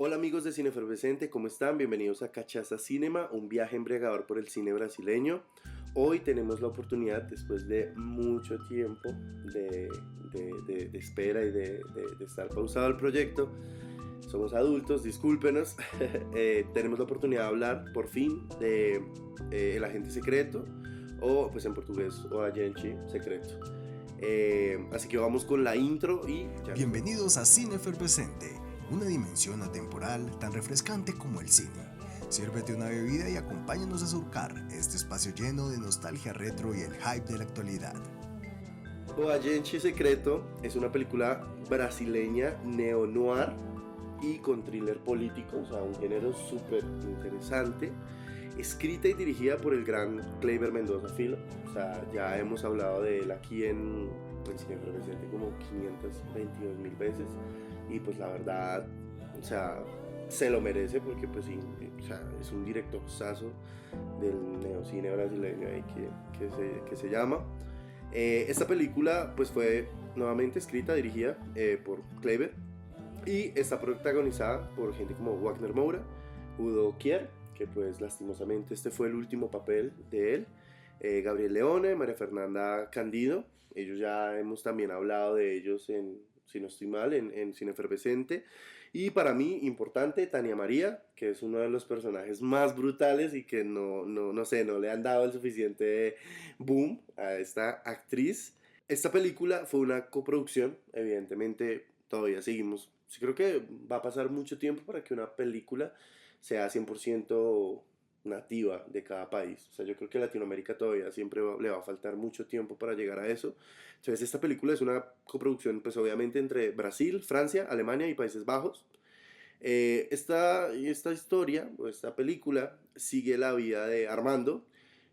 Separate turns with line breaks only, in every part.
Hola amigos de Cine Efervescente, ¿cómo están? Bienvenidos a Cachaza Cinema, un viaje embriagador por el cine brasileño. Hoy tenemos la oportunidad, después de mucho tiempo de espera y de estar pausado el proyecto, somos adultos, discúlpenos, tenemos la oportunidad de hablar por fin de El Agente Secreto, o pues en portugués, O Agente Secreto. Así que vamos con la intro y ya.
Bienvenidos a Cine Efervescente, una dimensión atemporal tan refrescante como el cine. Sírvete una bebida y acompáñanos a surcar este espacio lleno de nostalgia retro y el hype de la actualidad.
O Agente Secreto es una película brasileña neo-noir y con thriller político, o sea, un género súper interesante, escrita y dirigida por el gran Kleiber Mendoza Filho. O sea, ya hemos hablado de él aquí en Cine Efervescente como 522.000 veces y pues la verdad, o sea, se lo merece porque pues sí, o sea, es un directorzazo del neocine brasileño ahí que se llama. Esta película pues fue nuevamente escrita, dirigida por Kleiber y está protagonizada por gente como Wagner Moura, Udo Kier, que pues lastimosamente este fue el último papel de él, Gabriel Leone, María Fernanda Candido. Ellos ya hemos también hablado de ellos si no estoy mal, en Cine Efervescente. Y para mí, importante, Tania María, que es uno de los personajes más brutales y que no sé, no le han dado el suficiente boom a esta actriz. Esta película fue una coproducción, evidentemente todavía seguimos. Sí, creo que va a pasar mucho tiempo para que una película sea 100% nativa de cada país. O sea, yo creo que Latinoamérica todavía siempre le va a faltar mucho tiempo para llegar a eso. Entonces, esta película es una coproducción, pues obviamente entre Brasil, Francia, Alemania y Países Bajos. Esta historia, o esta película, sigue la vida de Armando,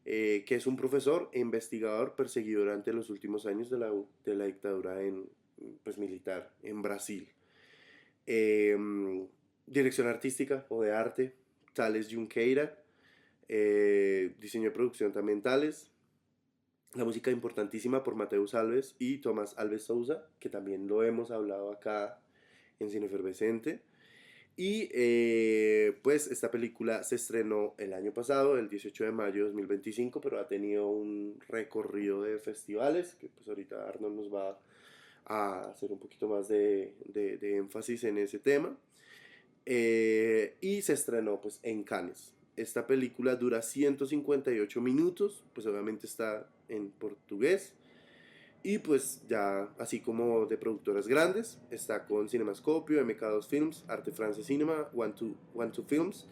que es un profesor e investigador perseguido durante los últimos años de la dictadura pues, militar en Brasil. Eh, Dirección artística o de arte, Thales Junqueira. Diseño de producción también Thales. La música importantísima por Mateus Alves y Tomás Alves Souza, que también lo hemos hablado acá en Cine Efervescente. Y pues esta película se estrenó el año pasado, el 18 de mayo de 2025, pero ha tenido un recorrido de festivales, que pues ahorita Arnold nos va a hacer un poquito más de énfasis en ese tema. Y se estrenó pues en Cannes. Esta película dura 158 minutos, pues obviamente está en portugués. Y pues ya así como de productoras grandes, está con Cinemascopio, MK2 Films, Arte France Cinema, One Two Films,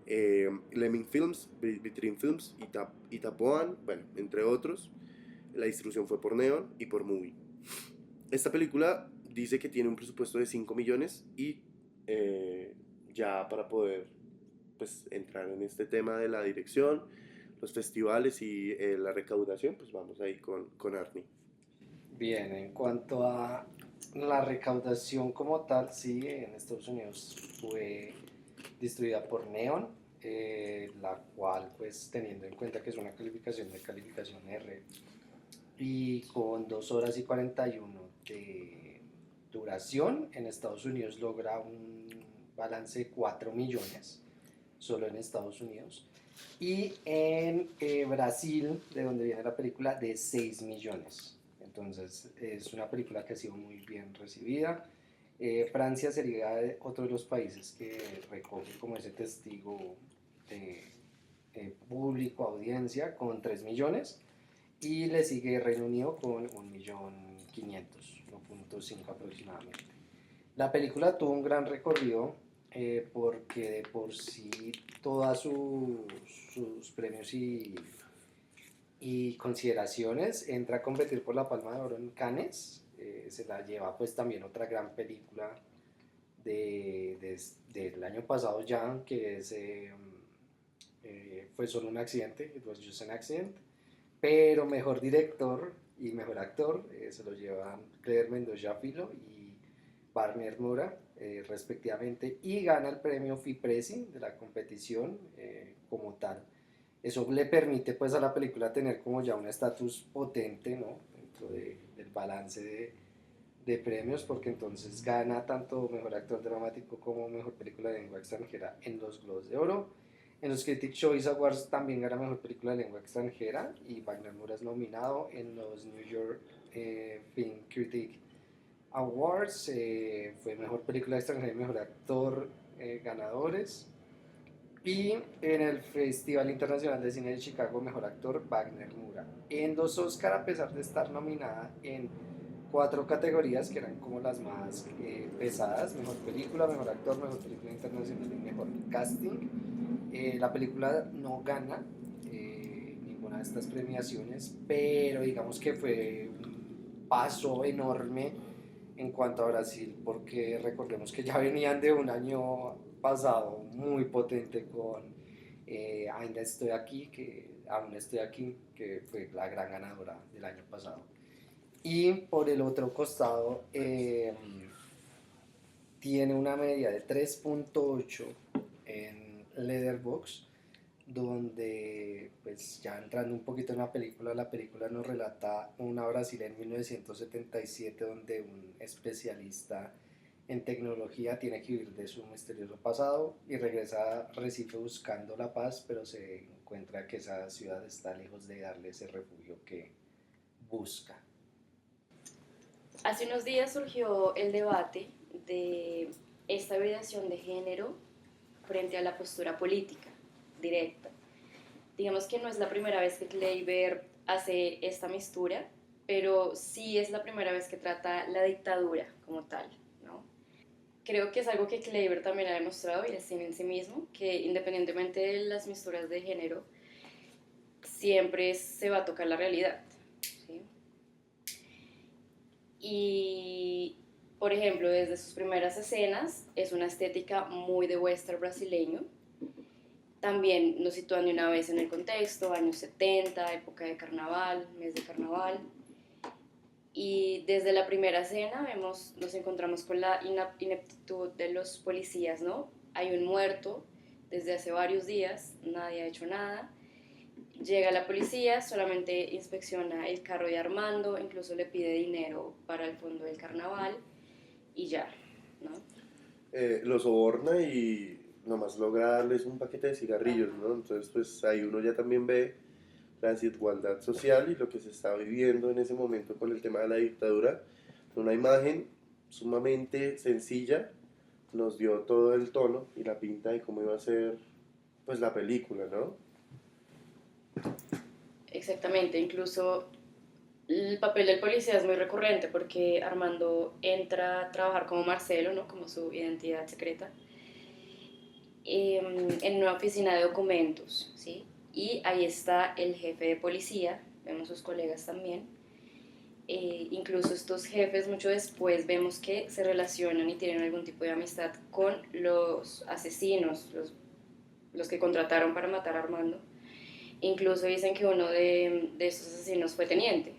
Lemming Films, Vitrine Films, Itapoan, bueno, entre otros. La distribución fue por Neon y por Movie. Esta película dice que tiene un presupuesto de 5 millones y ya para poder pues entrar en este tema de la dirección, los festivales y la recaudación, pues vamos ahí con Arnie.
Bien, en cuanto a la recaudación como tal, sí, en Estados Unidos fue distribuida por Neon, la cual, pues teniendo en cuenta que es una calificación R, y con 2 horas y 41 de duración, en Estados Unidos logra un balance de 4 millones, solo en Estados Unidos, y en Brasil, de donde viene la película, de 6 millones. Entonces es una película que ha sido muy bien recibida. Francia sería otro de los países que recoge como ese testigo de público, audiencia, con 3 millones. Y le sigue Reino Unido con 1.500.000, 1.5 aproximadamente. La película tuvo un gran recorrido porque de por sí todos sus premios y consideraciones entra a competir por la Palma de Oro en Cannes. Se la lleva pues también otra gran película del año pasado ya, que es Fue solo un accidente, It Was Just an Accident, pero mejor director y mejor actor se lo llevan Cleber Mendoza Filo y Wagner Moura, respectivamente, y gana el premio FIPRESI de la competición como tal. Eso le permite pues a la película tener como ya un estatus potente, ¿no? Dentro del balance de premios, porque entonces gana tanto mejor actor dramático como mejor película de lengua extranjera en los Globos de Oro. En los Critics' Choice Awards también gana mejor película de lengua extranjera, y Wagner Moura es nominado en los New York Film Critic Awards. Fue mejor película extranjera y mejor actor ganadores. Y en el Festival Internacional de Cine de Chicago, mejor actor Wagner Moura. En los Oscar, a pesar de estar nominada en 4 categorías que eran como las más pesadas: mejor película, mejor actor, mejor película internacional y mejor casting, la película no gana ninguna de estas premiaciones, pero digamos que fue un paso enorme en cuanto a Brasil, porque recordemos que ya venían de un año pasado muy potente con Ainda Estoy Aquí, que aún estoy aquí, que fue la gran ganadora del año pasado. Y por el otro costado, tiene una media de 3.8 en Letterboxd, donde pues ya entrando un poquito en la película nos relata una Brasil en 1977, donde un especialista en tecnología tiene que huir de su misterioso pasado y regresa a Recife buscando la paz, pero se encuentra que esa ciudad está lejos de darle ese refugio que busca.
Hace unos días surgió el debate de esta variación de género frente a la postura política directa. Digamos que no es la primera vez que Kleiber hace esta mistura, pero sí es la primera vez que trata la dictadura como tal, ¿no? Creo que es algo que Kleiber también ha demostrado, y el cine en sí mismo, que independientemente de las misturas de género, siempre se va a tocar la realidad, ¿sí? Y, por ejemplo, desde sus primeras escenas es una estética muy de western brasileño. También nos sitúan de una vez en el contexto: años 70, época de carnaval, mes de carnaval. Y desde la primera escena nos encontramos con la ineptitud de los policías, ¿no? Hay un muerto desde hace varios días, nadie ha hecho nada. Llega la policía, solamente inspecciona el carro de Armando, incluso le pide dinero para el fondo del carnaval y ya, ¿no?
Lo soborna y nomás logra darles un paquete de cigarrillos, ¿no? Entonces, pues ahí uno ya también ve la desigualdad social y lo que se está viviendo en ese momento con el tema de la dictadura. Una imagen sumamente sencilla nos dio todo el tono y la pinta de cómo iba a ser, pues, la película, ¿no?
Exactamente, incluso el papel del policía es muy recurrente porque Armando entra a trabajar como Marcelo, ¿no? Como su identidad secreta, en una oficina de documentos, ¿sí? Y ahí está el jefe de policía, vemos sus colegas también. Incluso estos jefes mucho después vemos que se relacionan y tienen algún tipo de amistad con los asesinos, los que contrataron para matar a Armando. Incluso dicen que uno de estos asesinos fue teniente.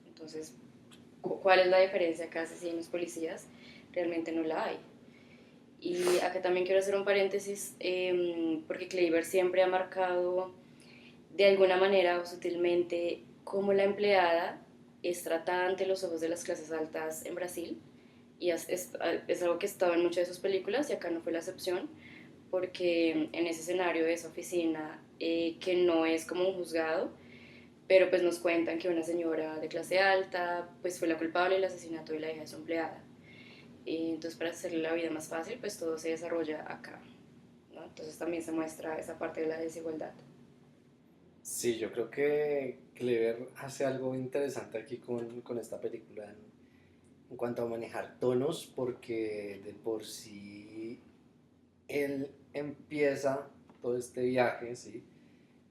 Entonces, ¿cuál es la diferencia acá, asesinos, policías? Realmente no la hay. Y acá también quiero hacer un paréntesis, porque Kleiber siempre ha marcado de alguna manera o sutilmente cómo la empleada es tratada ante los ojos de las clases altas en Brasil, y es algo que estaba en muchas de sus películas y acá no fue la excepción, porque en ese escenario de esa oficina, que no es como un juzgado, pero pues nos cuentan que una señora de clase alta pues fue la culpable del asesinato de la hija de su empleada. Entonces, para hacerle la vida más fácil, pues todo se desarrolla acá, ¿no? Entonces también se muestra esa parte de la desigualdad.
Sí, yo creo que Clever hace algo interesante aquí con esta película en cuanto a manejar tonos, porque de por sí él empieza todo este viaje, ¿sí?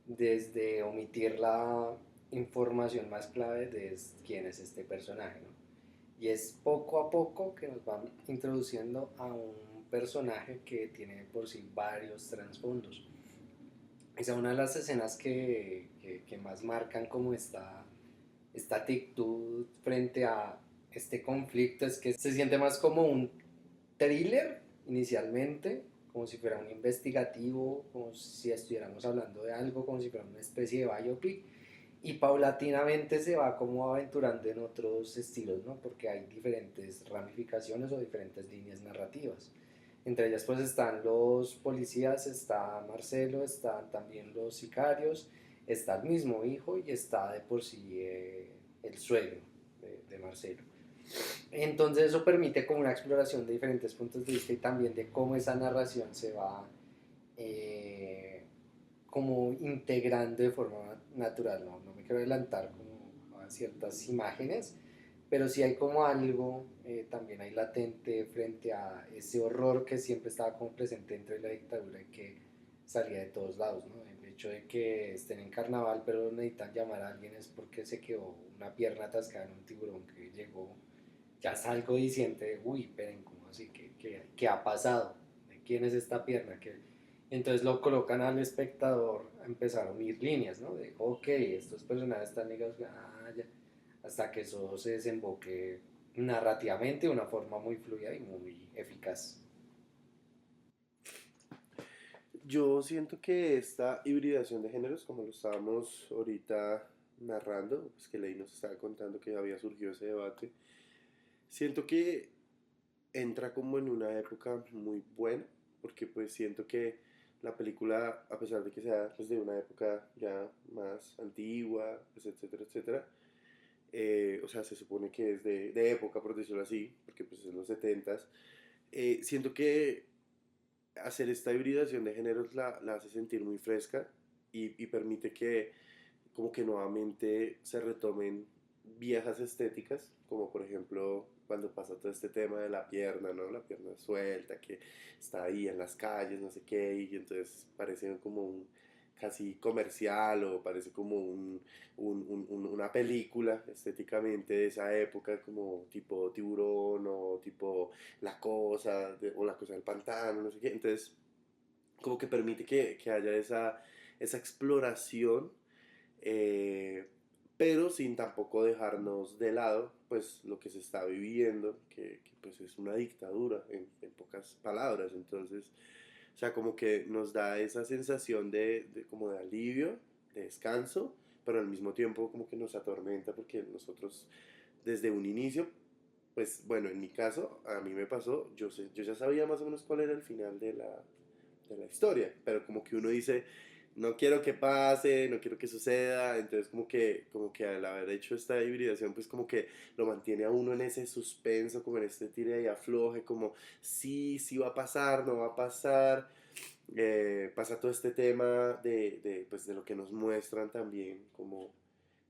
Desde omitir la información más clave de quién es este personaje, ¿no? Y es poco a poco que nos van introduciendo a un personaje que tiene por sí varios trasfondos. Esa es una de las escenas que más marcan como esta actitud frente a este conflicto. Es que se siente más como un thriller inicialmente, como si fuera un investigativo, como si estuviéramos hablando de algo, como si fuera una especie de biopic. y paulatinamente se va como aventurando en otros estilos, ¿no? Porque hay diferentes ramificaciones o diferentes líneas narrativas. Entre ellas pues están los policías, está Marcelo, están también los sicarios, está el mismo hijo y está de por sí el suegro de Marcelo. Entonces eso permite como una exploración de diferentes puntos de vista y también de cómo esa narración se va eh, como integrando de forma natural. No, no me quiero adelantar como a ciertas imágenes, pero sí hay como algo también hay latente frente a ese horror que siempre estaba como presente dentro de la dictadura y que salía de todos lados, ¿no? El hecho de que estén en carnaval pero necesitan llamar a alguien es porque se quedó una pierna atascada en un tiburón que llegó, ya salgo diciendo, uy, esperen, ¿cómo así? ¿Qué ha pasado? ¿De quién es esta pierna? Entonces lo colocan al espectador a empezar a unir líneas, ¿no? De, ok, estos personajes están ligados, ya, hasta que eso se desemboque narrativamente de una forma muy fluida y muy eficaz.
Yo siento que esta hibridación de géneros, como lo estábamos ahorita narrando, pues que Ley nos estaba contando que había surgido ese debate, siento que entra como en una época muy buena, porque pues siento que la película, a pesar de que sea pues, de una época ya más antigua, pues, etcétera, etcétera, o sea, se supone que es de época, por decirlo así, porque pues es los setentas, siento que hacer esta hibridación de géneros la hace sentir muy fresca y permite que como que nuevamente se retomen viejas estéticas, como por ejemplo cuando pasa todo este tema de la pierna, ¿no? La pierna suelta, que está ahí en las calles, no sé qué, y entonces parece como un casi comercial o parece como una película estéticamente de esa época, como tipo tiburón o tipo la cosa, o la cosa del pantano, no sé qué. Entonces, como que permite que haya esa exploración, eh, pero sin tampoco dejarnos de lado pues lo que se está viviendo, que, pues es una dictadura en pocas palabras. Entonces, o sea, como que nos da esa sensación como de alivio, de descanso, pero al mismo tiempo como que nos atormenta porque nosotros desde un inicio, pues bueno, en mi caso, a mí me pasó, yo ya sabía más o menos cuál era el final de la historia, pero como que uno dice, no quiero que pase, no quiero que suceda, entonces como que al haber hecho esta hibridación, pues como que lo mantiene a uno en ese suspenso, como en este tire y afloje, como sí, sí va a pasar, no va a pasar. Pasa todo este tema pues, de lo que nos muestran también, como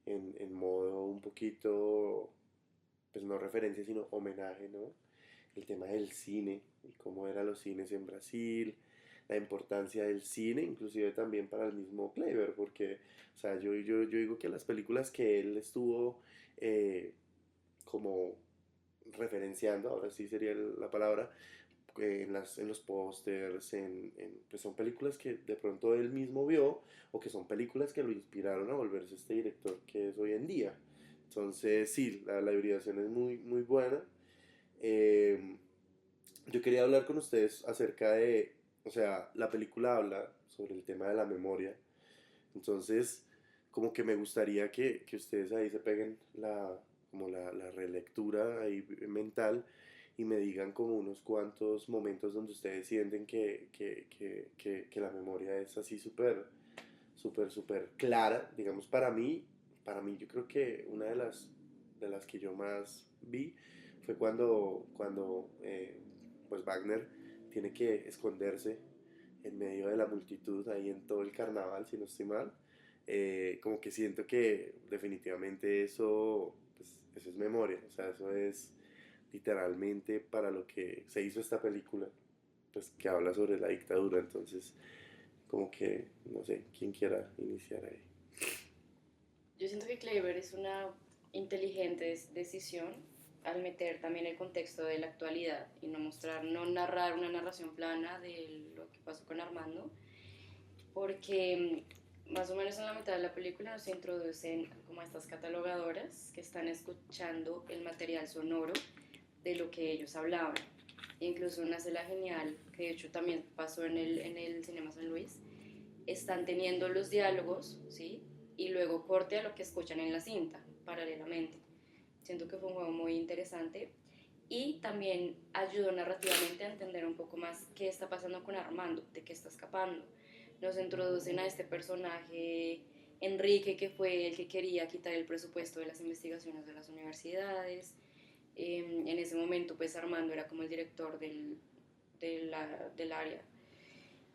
en modo un poquito, pues no referencia, sino homenaje, ¿no? El tema del cine y cómo eran los cines en Brasil, la importancia del cine, inclusive también para el mismo Kleiber, porque, o sea, yo digo que las películas que él estuvo como referenciando, ahora sí sería la palabra, en los pósters, pues son películas que de pronto él mismo vio o que son películas que lo inspiraron a volverse este director que es hoy en día. Entonces, sí, la hibridación es muy, muy buena. Eh, yo quería hablar con ustedes acerca de, o sea, la película habla sobre el tema de la memoria. Entonces, como que me gustaría que ustedes ahí se peguen como la relectura ahí mental y me digan como unos cuantos momentos donde ustedes sienten que la memoria es así súper, súper, súper clara. Digamos, para mí yo creo que una de las que yo más vi fue cuando pues Wagner tiene que esconderse en medio de la multitud, ahí en todo el carnaval, si no estoy mal. Como que siento que definitivamente eso, pues, eso es memoria, o sea, eso es literalmente para lo que se hizo esta película, pues que habla sobre la dictadura. Entonces, como que, no sé, quién quiera iniciar ahí.
Yo siento que Clever es una inteligente decisión al meter también el contexto de la actualidad y no mostrar, no narrar una narración plana de lo que pasó con Armando, porque más o menos en la mitad de la película nos introducen como estas catalogadoras que están escuchando el material sonoro de lo que ellos hablaban. Incluso una escena genial, que de hecho también pasó en el Cinema San Luis, están teniendo los diálogos, ¿sí? y luego corte a lo que escuchan en la cinta, paralelamente. Siento que fue un juego muy interesante y también ayudó narrativamente a entender un poco más qué está pasando con Armando, de qué está escapando. Nos introducen a este personaje, Enrique, que fue el que quería quitar el presupuesto de las investigaciones de las universidades. En ese momento, pues Armando era como el director del área.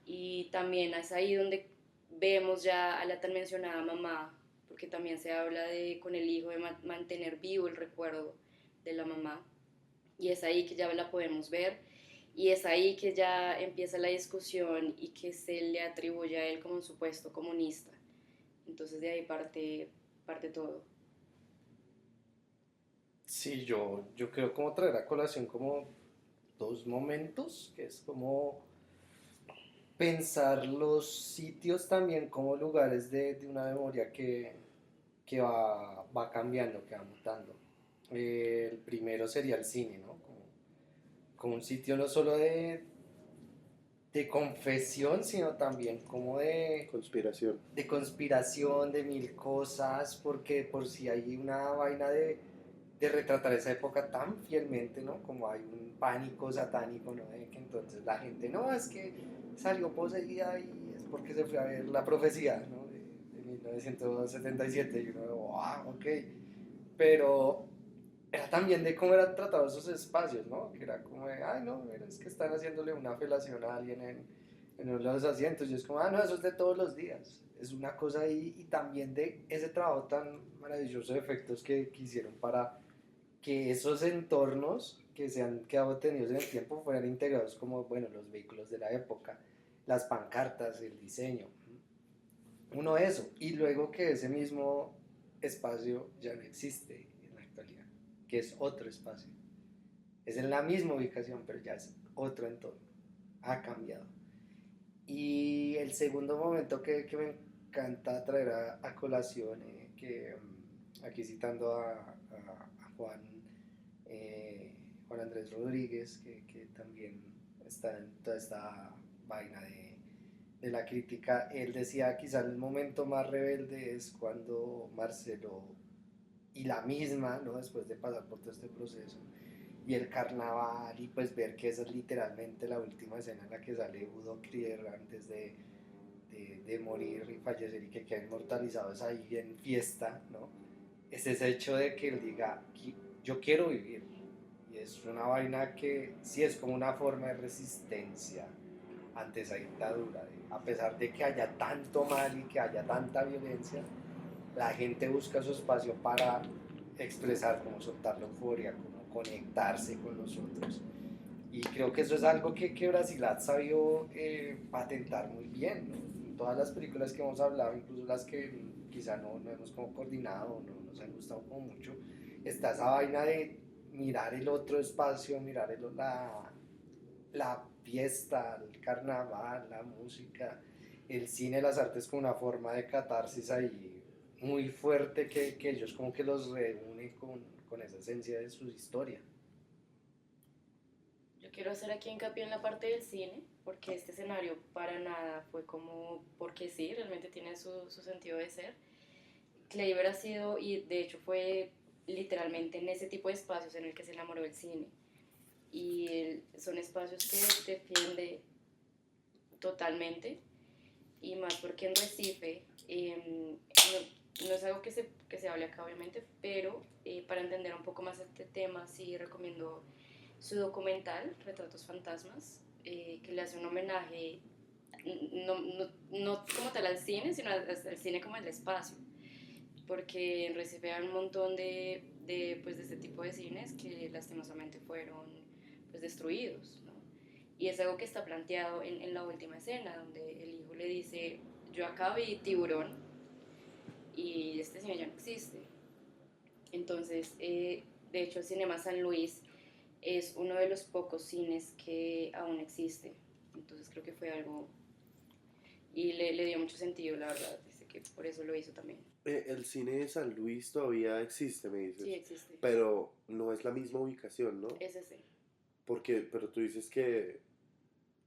Y también es ahí donde vemos ya a la tan mencionada mamá, porque también se habla de con el hijo de mantener vivo el recuerdo de la mamá. Y es ahí que ya la podemos ver y es ahí que ya empieza la discusión y que se le atribuye a él como un supuesto comunista. Entonces de ahí parte todo.
Sí, yo creo como traer a colación como dos momentos, que es como pensar los sitios también como lugares de una memoria que va cambiando, que va mutando. El primero sería el cine, ¿no? Como un sitio no solo de confesión, sino también como
Conspiración.
de conspiración, de mil cosas, porque por si hay una vaina de retratar esa época tan fielmente, ¿no? Como hay un pánico satánico, ¿no? De que entonces la gente, no, es que salió poseída y es porque se fue a ver la profecía, ¿no? De 1977, y uno, wow, ok, pero era también de cómo eran tratados esos espacios, ¿no? Que era como de, ay, no, mira, es que están haciéndole una felación a alguien en uno de los asientos, y es como, ah, no, eso es de todos los días. Es una cosa ahí, y también de ese trabajo tan maravilloso de efectos que hicieron para que esos entornos que se han quedado tenidos en el tiempo fueran integrados como, bueno, los vehículos de la época, las pancartas, el diseño. Uno eso, y luego que ese mismo espacio ya no existe en la actualidad, que es otro espacio. Es en la misma ubicación, pero ya es otro entorno. Ha cambiado. Y el segundo momento que me encanta traer a colación, aquí citando a Juan, Juan Andrés Rodríguez, que también está en toda esta vaina de la crítica, él decía quizá el momento más rebelde es cuando Marcelo y la misma, ¿no? Después de pasar por todo este proceso, y el carnaval, y pues ver que esa es literalmente la última escena en la que sale Udo Kier antes de morir y fallecer y que queda inmortalizado, es ahí en fiesta, ¿no? Es ese hecho de que él diga, yo quiero vivir, y es una vaina que sí es como una forma de resistencia ante esa dictadura, a pesar de que haya tanto mal y que haya tanta violencia, la gente busca su espacio para expresar, como soltar la euforia, como conectarse con los otros. Y creo que eso es algo que Brasil ha sabido patentar muy bien, ¿no? En todas las películas que hemos hablado, incluso las que quizá no hemos como coordinado, no nos han gustado como mucho, está esa vaina de mirar el otro espacio, mirar la fiesta, el carnaval, la música, el cine, las artes como una forma de catarsis ahí muy fuerte que ellos como que los reúne con esa esencia de su historia.
Yo quiero hacer aquí hincapié en la parte del cine, porque este escenario para nada fue como porque sí, realmente tiene su sentido de ser. Kleiber ha sido, y de hecho fue literalmente en ese tipo de espacios en el que se enamoró del cine. Y son espacios que defiende totalmente, y más porque en Recife no es algo que se hable acá obviamente, pero para entender un poco más este tema sí recomiendo su documental Retratos Fantasmas, que le hace un homenaje no como tal al cine, sino al cine como el espacio, porque en Recife hay un montón pues, de este tipo de cines que lastimosamente fueron pues, destruidos, ¿no? Y es algo que está planteado en la última escena, donde el hijo le dice, yo acá vi Tiburón y este cine ya no existe. Entonces, de hecho, el Cinema San Luis es uno de los pocos cines que aún existe. Entonces creo que fue algo, y le dio mucho sentido, la verdad, dice que por eso lo hizo también.
El cine de San Luis todavía existe, me dices.
Sí, existe.
Pero no es la misma ubicación, ¿no?
Es ese.
Pero tú dices que,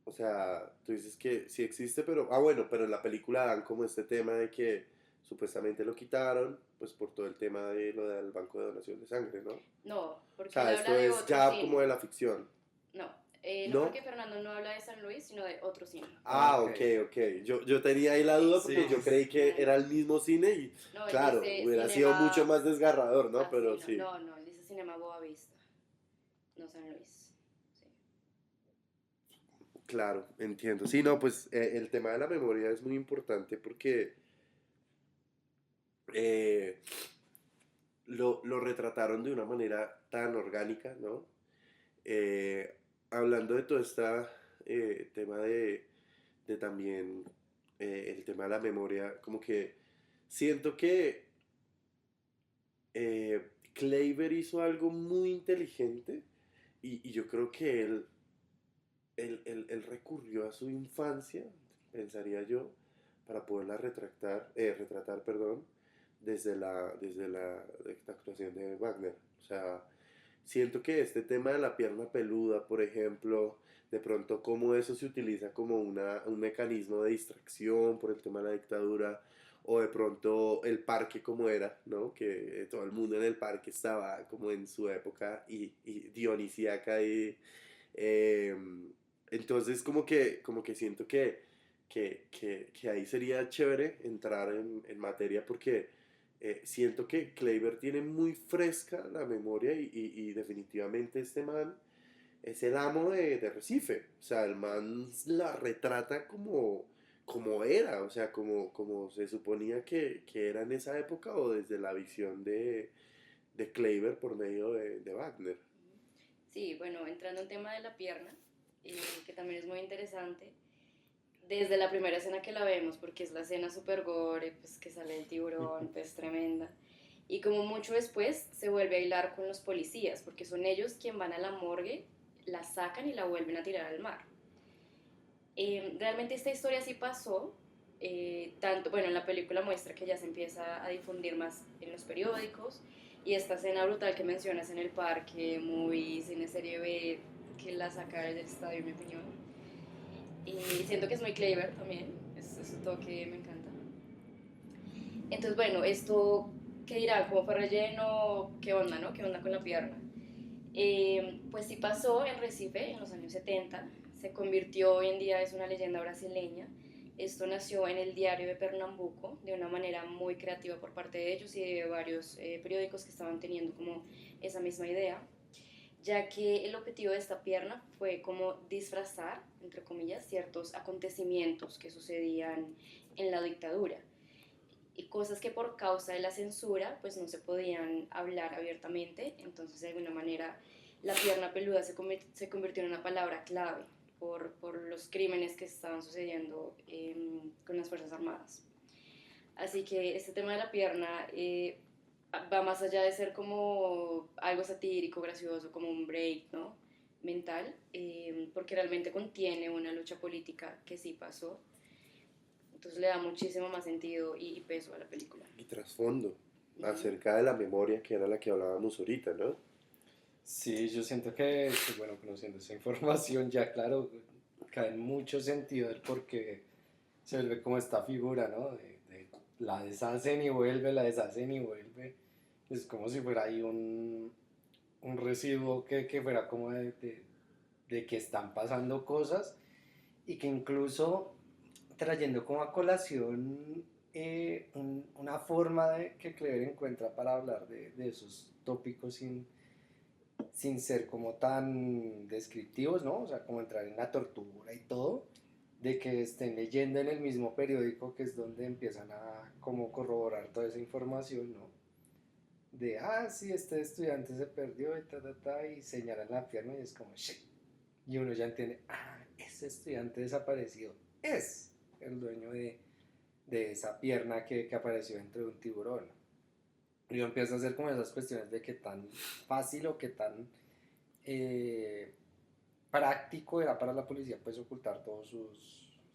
o sea, tú dices que sí existe, pero, ah, bueno, pero en la película dan como este tema de que supuestamente lo quitaron, pues por todo el tema de lo del banco de donación de sangre, ¿no?
No,
O
porque él
sea,
habla
esto
de
es
otro
ya
cine.
como de la ficción,
No, no
¿no?
porque Fernando no habla de San Luis, sino de otro cine.
Ah,
Ok.
ok, ok. Yo tenía ahí la duda porque
Sí,
yo creí que
No,
era
no.
el mismo cine y,
No, él
claro,
dice
hubiera sido mucho
Cinema.
más desgarrador, ¿no?
Ah, sí,
Pero
no,
sí,
no, no, él dice Cinema Boavista, no San Luis. Sí.
claro, entiendo. Sí, no, pues el tema de la memoria es muy importante porque eh, lo retrataron de una manera tan orgánica, ¿no? Eh, Hablando de todo este tema de también el tema de la memoria, como que siento que Kleiber hizo algo muy inteligente y yo creo que él recurrió a su infancia, pensaría yo, para poderla retratar, perdón, desde la actuación de Wagner. O sea, siento que este tema de la pierna peluda, por ejemplo, de pronto cómo eso se utiliza como un mecanismo de distracción por el tema de la dictadura, o de pronto el parque como era, ¿no? Que todo el mundo en el parque estaba como en su época y dionisíaca y eh, entonces como que siento que ahí sería chévere entrar en materia porque siento que Kleiber tiene muy fresca la memoria y definitivamente este man es el amo de Recife. O sea, el man la retrata como era, o sea, como se suponía que era en esa época o desde la visión de Kleiber por medio de Wagner.
Sí, bueno, entrando en tema de la pierna, que también es muy interesante, desde la primera escena que la vemos, porque es la escena super gore, pues que sale el tiburón, pues tremenda, y como mucho después se vuelve a hilar con los policías, porque son ellos quienes van a la morgue, la sacan y la vuelven a tirar al mar. Realmente esta historia sí pasó, tanto, bueno, en la película muestra que ya se empieza a difundir más en los periódicos, y esta escena brutal que mencionas en el parque, muy cine serie B, que la saca del estadio, en mi opinión. Y siento que es muy clever también, es un toque, me encanta. Entonces, bueno, esto, ¿qué dirán? ¿Cómo fue relleno? ¿Qué onda, no? ¿Qué onda con la pierna? Pues sí pasó en Recife en los años 70, se convirtió hoy en día, es una leyenda brasileña. Esto nació en el diario de Pernambuco de una manera muy creativa por parte de ellos y de varios periódicos que estaban teniendo como esa misma idea, ya que el objetivo de esta pierna fue como disfrazar, entre comillas, ciertos acontecimientos que sucedían en la dictadura y cosas que por causa de la censura pues no se podían hablar abiertamente, entonces de alguna manera la pierna peluda se convirtió en una palabra clave por los crímenes que estaban sucediendo con las Fuerzas Armadas. Así que este tema de la pierna va más allá de ser como algo satírico, gracioso, como un break, ¿no? Mental, porque realmente contiene una lucha política que sí pasó, entonces le da muchísimo más sentido y peso a la película.
Y trasfondo
Ujú.
acerca de la memoria que era la que hablábamos ahorita, ¿no?
Sí, yo siento que, bueno, conociendo esa información ya, claro, cae en mucho sentido el por qué se vuelve como esta figura, ¿no? La deshacen y vuelve, la deshacen y vuelve. Es como si fuera ahí un residuo que fuera como de que están pasando cosas y que incluso trayendo como a colación una forma que Clever encuentra para hablar de esos tópicos sin ser como tan descriptivos, ¿no? O sea, como entrar en la tortura y todo, de que estén leyendo en el mismo periódico, que es donde empiezan a como corroborar toda esa información, ¿no? De, ah, sí, este estudiante se perdió y y señalan la pierna y es como, shit. Y uno ya entiende, ah, ese estudiante desaparecido es el dueño de esa pierna que apareció dentro de un tiburón. Y yo empiezo a hacer como esas cuestiones de qué tan fácil o qué tan eh, práctico era para la policía pues ocultar todos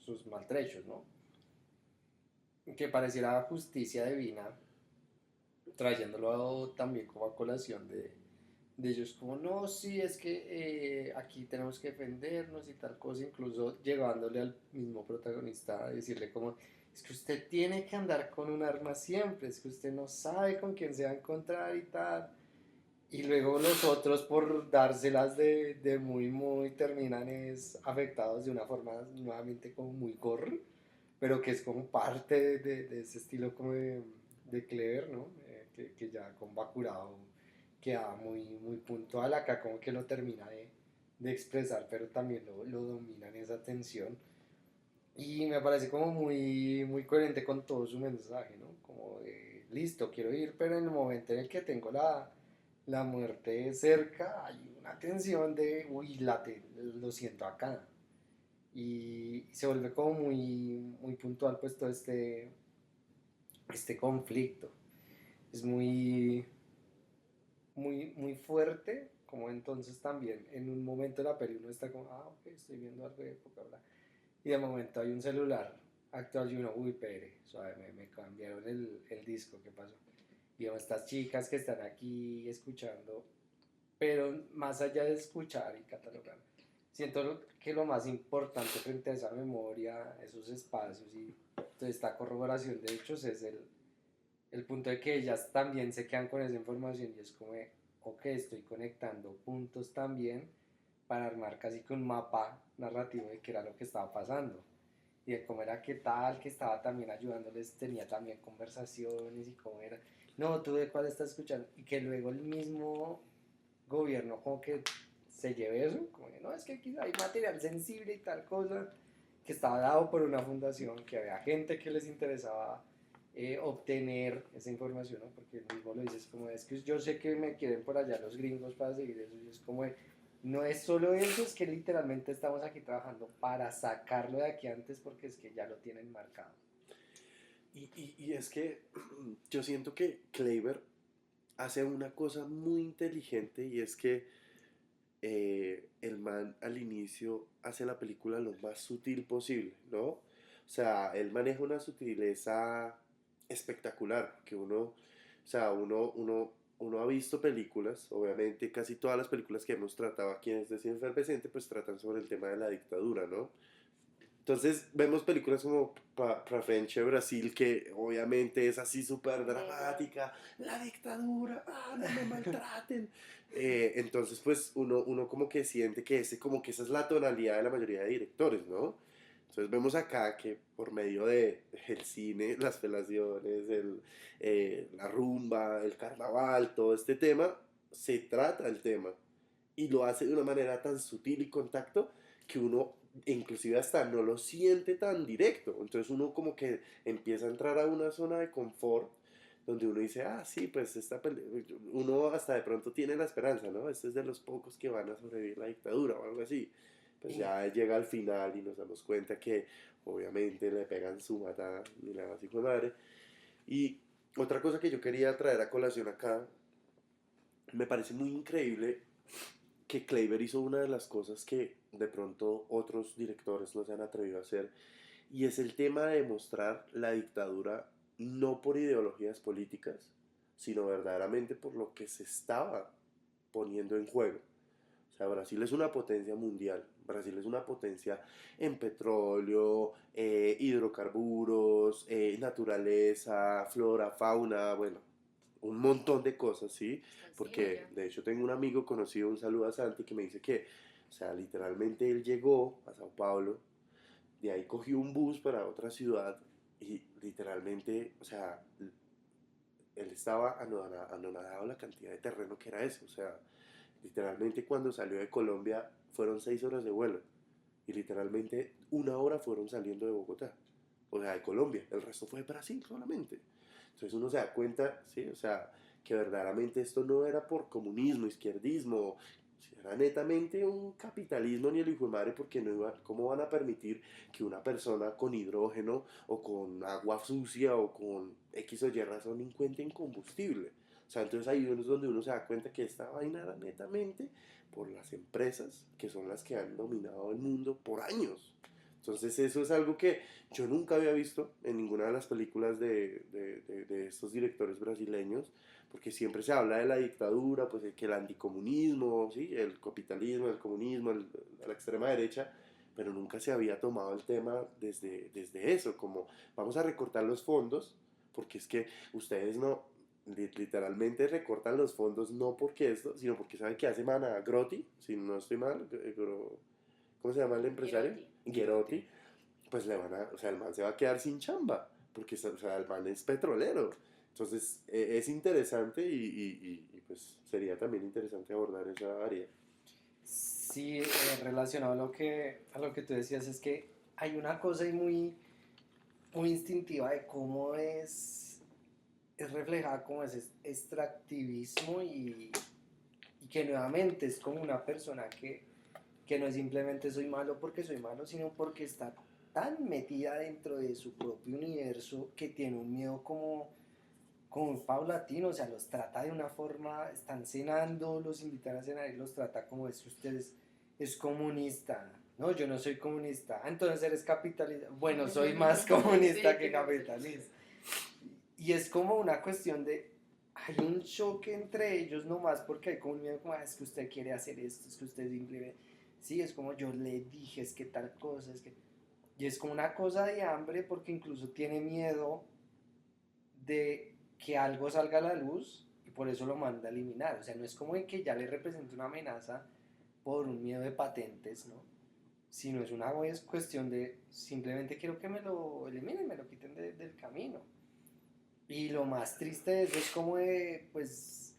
sus maltrechos, ¿no? Que pareciera justicia divina, trayéndolo también como a colación de ellos como, no, sí, es que aquí tenemos que defendernos y tal cosa, incluso llegándole al mismo protagonista a decirle como, es que usted tiene que andar con un arma siempre, es que usted no sabe con quién se va a encontrar y tal. Y luego los otros por dárselas de muy, muy, terminan es afectados de una forma nuevamente como muy gore, pero que es como parte de ese estilo como de Clever, ¿no? Que ya con Bacurao queda muy, muy puntual, acá como que lo termina de expresar, pero también lo domina en esa tensión. Y me parece como muy, muy coherente con todo su mensaje, ¿no? Como de, listo, quiero ir, pero en el momento en el que tengo la muerte cerca, hay una tensión de, uy, lo siento acá. Y se vuelve como muy, muy puntual pues todo este conflicto. Es muy, muy, muy fuerte, como entonces también en un momento de la peli uno está como, ah, ok, estoy viendo algo de época, bla. Y de momento hay un celular actual y uno, uy, pere, suave, me cambiaron el disco, ¿qué pasó? Y vemos estas chicas que están aquí escuchando, pero más allá de escuchar y catalogar, siento que lo más importante frente a esa memoria, esos espacios y toda esta corroboración de hechos es el punto de que ellas también se quedan con esa información y es como, ok, estoy conectando puntos también para armar casi que un mapa narrativo de qué era lo que estaba pasando y de cómo era que tal, que estaba también ayudándoles, tenía también conversaciones y cómo era, no, tú de cuál estás escuchando, y que luego el mismo gobierno como que se lleve eso, como que no, es que aquí hay material sensible y tal cosa, que estaba dado por una fundación, que había gente que les interesaba obtener esa información, ¿no? Porque el mismo lo dices como, es que yo sé que me quieren por allá los gringos para seguir eso, y es como, no es solo eso, es que literalmente estamos aquí trabajando para sacarlo de aquí antes porque es que ya lo tienen marcado.
Y es que yo siento que Kleiber hace una cosa muy inteligente y es que el man al inicio hace la película lo más sutil posible, ¿no? O sea, él maneja una sutileza espectacular, que o sea, uno ha visto películas, obviamente casi todas las películas que hemos tratado aquí en este Cine Efervescente, pues tratan sobre el tema de la dictadura, ¿no? Entonces vemos películas como Pra Frente Brasil, que obviamente es así súper dramática, la dictadura, ah, no me maltraten. Entonces pues uno como que siente que como que esa es la tonalidad de la mayoría de directores, ¿no? Entonces vemos acá que por medio de el cine, las felaciones, la rumba, el carnaval, todo este tema, se trata el tema y lo hace de una manera tan sutil y contacto que uno inclusive hasta no lo siente tan directo. Entonces uno como que empieza a entrar a una zona de confort donde uno dice, ah, sí, pues uno hasta de pronto tiene la esperanza, ¿no? Este es de los pocos que van a sobrevivir la dictadura o algo así. Pues ya llega al final y nos damos cuenta que obviamente le pegan su matada y la más hijo de madre. Y otra cosa que yo quería traer a colación acá, me parece muy increíble que Kleiber hizo una de las cosas que de pronto otros directores no se han atrevido a hacer, y es el tema de mostrar la dictadura no por ideologías políticas, sino verdaderamente por lo que se estaba poniendo en juego. O sea, Brasil es una potencia mundial. Brasil es una potencia en petróleo, hidrocarburos, naturaleza, flora, fauna, bueno, un montón de cosas, ¿sí? Porque de hecho tengo un amigo conocido, un saludo a Santi, que me dice que, o sea, literalmente él llegó a Sao Paulo, de ahí cogió un bus para otra ciudad y literalmente, o sea, él estaba anonadado la cantidad de terreno que era eso, o sea, literalmente cuando salió de Colombia fueron 6 horas de vuelo y literalmente 1 hora fueron saliendo de Bogotá, o sea, de Colombia, el resto fue de Brasil solamente. Entonces uno se da cuenta, ¿sí? O sea, que verdaderamente esto no era por comunismo, izquierdismo, era netamente un capitalismo ni el hijo de madre, porque no iba, ¿cómo van a permitir que una persona con hidrógeno o con agua sucia o con X o Y razón encuentren combustible? O sea, entonces ahí es donde uno se da cuenta que esta vaina era netamente por las empresas que son las que han dominado el mundo por años. Entonces eso es algo que yo nunca había visto en ninguna de las películas de estos directores brasileños, porque siempre se habla de la dictadura, pues de que el anticomunismo, ¿sí? El capitalismo, el comunismo, la extrema derecha, pero nunca se había tomado el tema desde eso, como vamos a recortar los fondos, porque es que ustedes no, literalmente recortan los fondos no porque esto, sino porque saben que hace Mana Grotti, si no estoy mal, ¿cómo se llama el empresario? Gerotti, pues le van a, o sea, el man se va a quedar sin chamba, porque o sea, el man es petrolero. Entonces es interesante y, pues sería también interesante abordar esa área.
Sí, relacionado a lo que tú decías, es que hay una cosa ahí muy instintiva de cómo es reflejada como ese extractivismo y que nuevamente es como una persona que no es simplemente soy malo porque soy malo, sino porque está tan metida dentro de su propio universo que tiene un miedo como paulatino, o sea, los trata de una forma, están cenando, los invitan a cenar y los trata como es que usted es comunista. No, yo no soy comunista. Ah, entonces eres capitalista. Bueno, soy más comunista que capitalista. Y es como una cuestión de, hay un choque entre ellos nomás porque hay como un miedo como, es que usted quiere hacer esto, es que usted simplemente, sí, es como yo le dije, es que tal cosa, es que, y es como una cosa de hambre porque incluso tiene miedo de que algo salga a la luz y por eso lo manda a eliminar, o sea, no es como en que ya le represente una amenaza por un miedo de patentes, ¿no? Sino es cuestión de simplemente quiero que me lo eliminen, me lo quiten del camino. Y lo más triste de eso es como de, pues,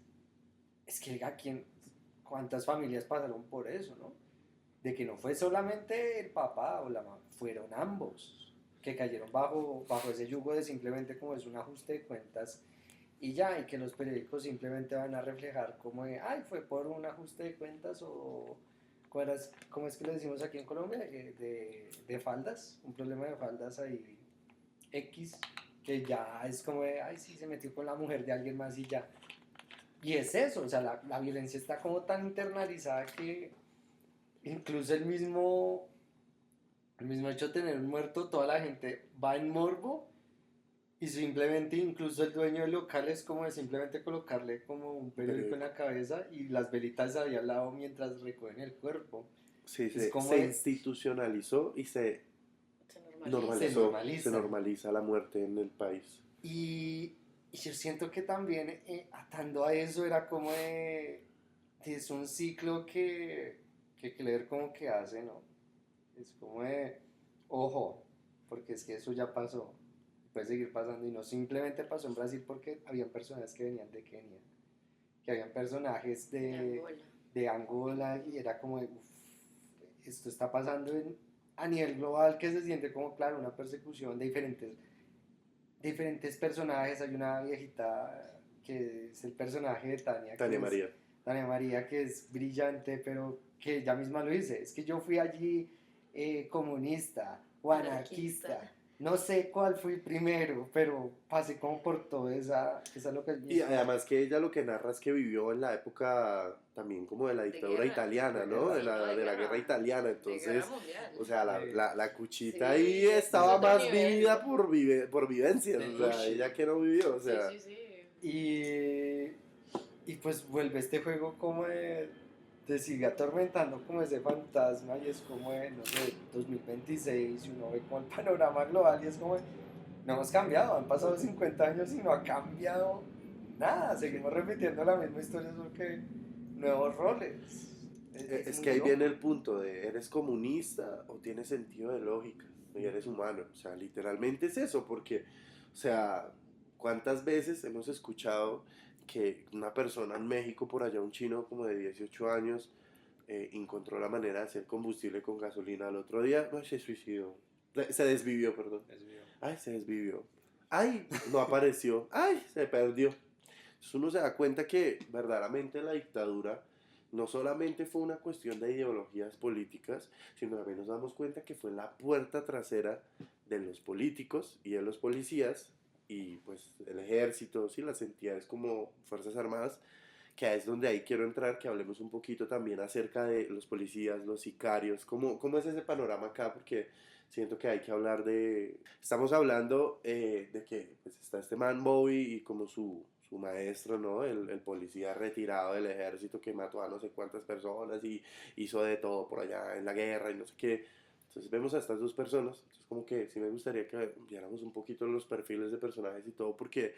es que a quién, cuántas familias pasaron por eso, ¿no? De que no fue solamente el papá o la mamá, fueron ambos que cayeron bajo ese yugo de simplemente como es un ajuste de cuentas y ya, y que los periódicos simplemente van a reflejar como de, ay, fue por un ajuste de cuentas o, ¿cómo es que le decimos aquí en Colombia? De faldas, un problema de faldas ahí X, que ya es como de, ay, sí, se metió con la mujer de alguien más y ya. Y es eso, o sea, la violencia está como tan internalizada que incluso el mismo hecho de tener un muerto, toda la gente va en morbo y simplemente incluso el dueño del local es como de simplemente colocarle como un periódico en la cabeza y las velitas ahí al lado mientras recogen el cuerpo.
Sí,
Es como
se institucionalizó y
Se normaliza.
se normaliza.
se normaliza la muerte en el país.
Y yo siento que también atando a eso era como es un ciclo que leer como que hace, ¿no? Es como de, ojo, porque es que eso ya pasó, puede seguir pasando y no simplemente pasó en Brasil porque habían personas que venían de Kenia, que habían personajes
De Angola.
de Angola y era como de, esto está pasando a nivel global que se siente como, claro, una persecución de diferentes personajes. Hay una viejita que es el personaje de Tania,
Tania María.
Tania María, que es brillante, pero que ella misma lo dice, es que yo fui allí comunista o anarquista, no sé cuál fui primero, pero pasé como por toda esa localidad.
Y además que ella lo que narra es que vivió en la época también como de la dictadura
guerra,
italiana, ¿no?
de
De
guerra.
la, de la guerra italiana,
De
entonces,
guerra mundial.
o sea,
Sí.
la cuchita
Sí,
ahí
es
estaba
otro
más
nivel.
vivida por vivencias,
De
o sea,
lucha.
ella que no vivió, o sea,
Sí, sí, sí.
Y pues vuelve este juego como te sigue atormentando como ese fantasma y es como de, no sé, 2026 y uno ve como el panorama global y es como, no hemos cambiado, han pasado 50 años y no ha cambiado nada, seguimos repitiendo la misma historia, solo que nuevos roles.
es
muy
que ahí
loco.
viene el punto de, ¿eres comunista o tienes sentido de lógica? Y eres humano, o sea, literalmente es eso, porque, o sea, ¿cuántas veces hemos escuchado que una persona en México, por allá un chino como de 18 años, encontró la manera de hacer combustible con gasolina al otro día? Ay, se suicidó, se desvivió, perdón. Ay, se desvivió. Ay, no apareció. Ay, se perdió. Entonces uno se da cuenta que verdaderamente la dictadura no solamente fue una cuestión de ideologías políticas, sino también nos damos cuenta que fue la puerta trasera de los políticos y de los policías y pues el ejército y las entidades como Fuerzas Armadas que es donde ahí quiero entrar, que hablemos un poquito también acerca de los policías, los sicarios, cómo es ese panorama acá, porque siento que hay que hablar de... Estamos hablando de que pues, está este man Bobby y como su maestro, ¿no? El policía retirado del ejército que mató a no sé cuántas personas y hizo de todo por allá en la guerra y no sé qué. Entonces vemos a estas dos personas, entonces como que sí me gustaría que viéramos un poquito los perfiles de personajes y todo, porque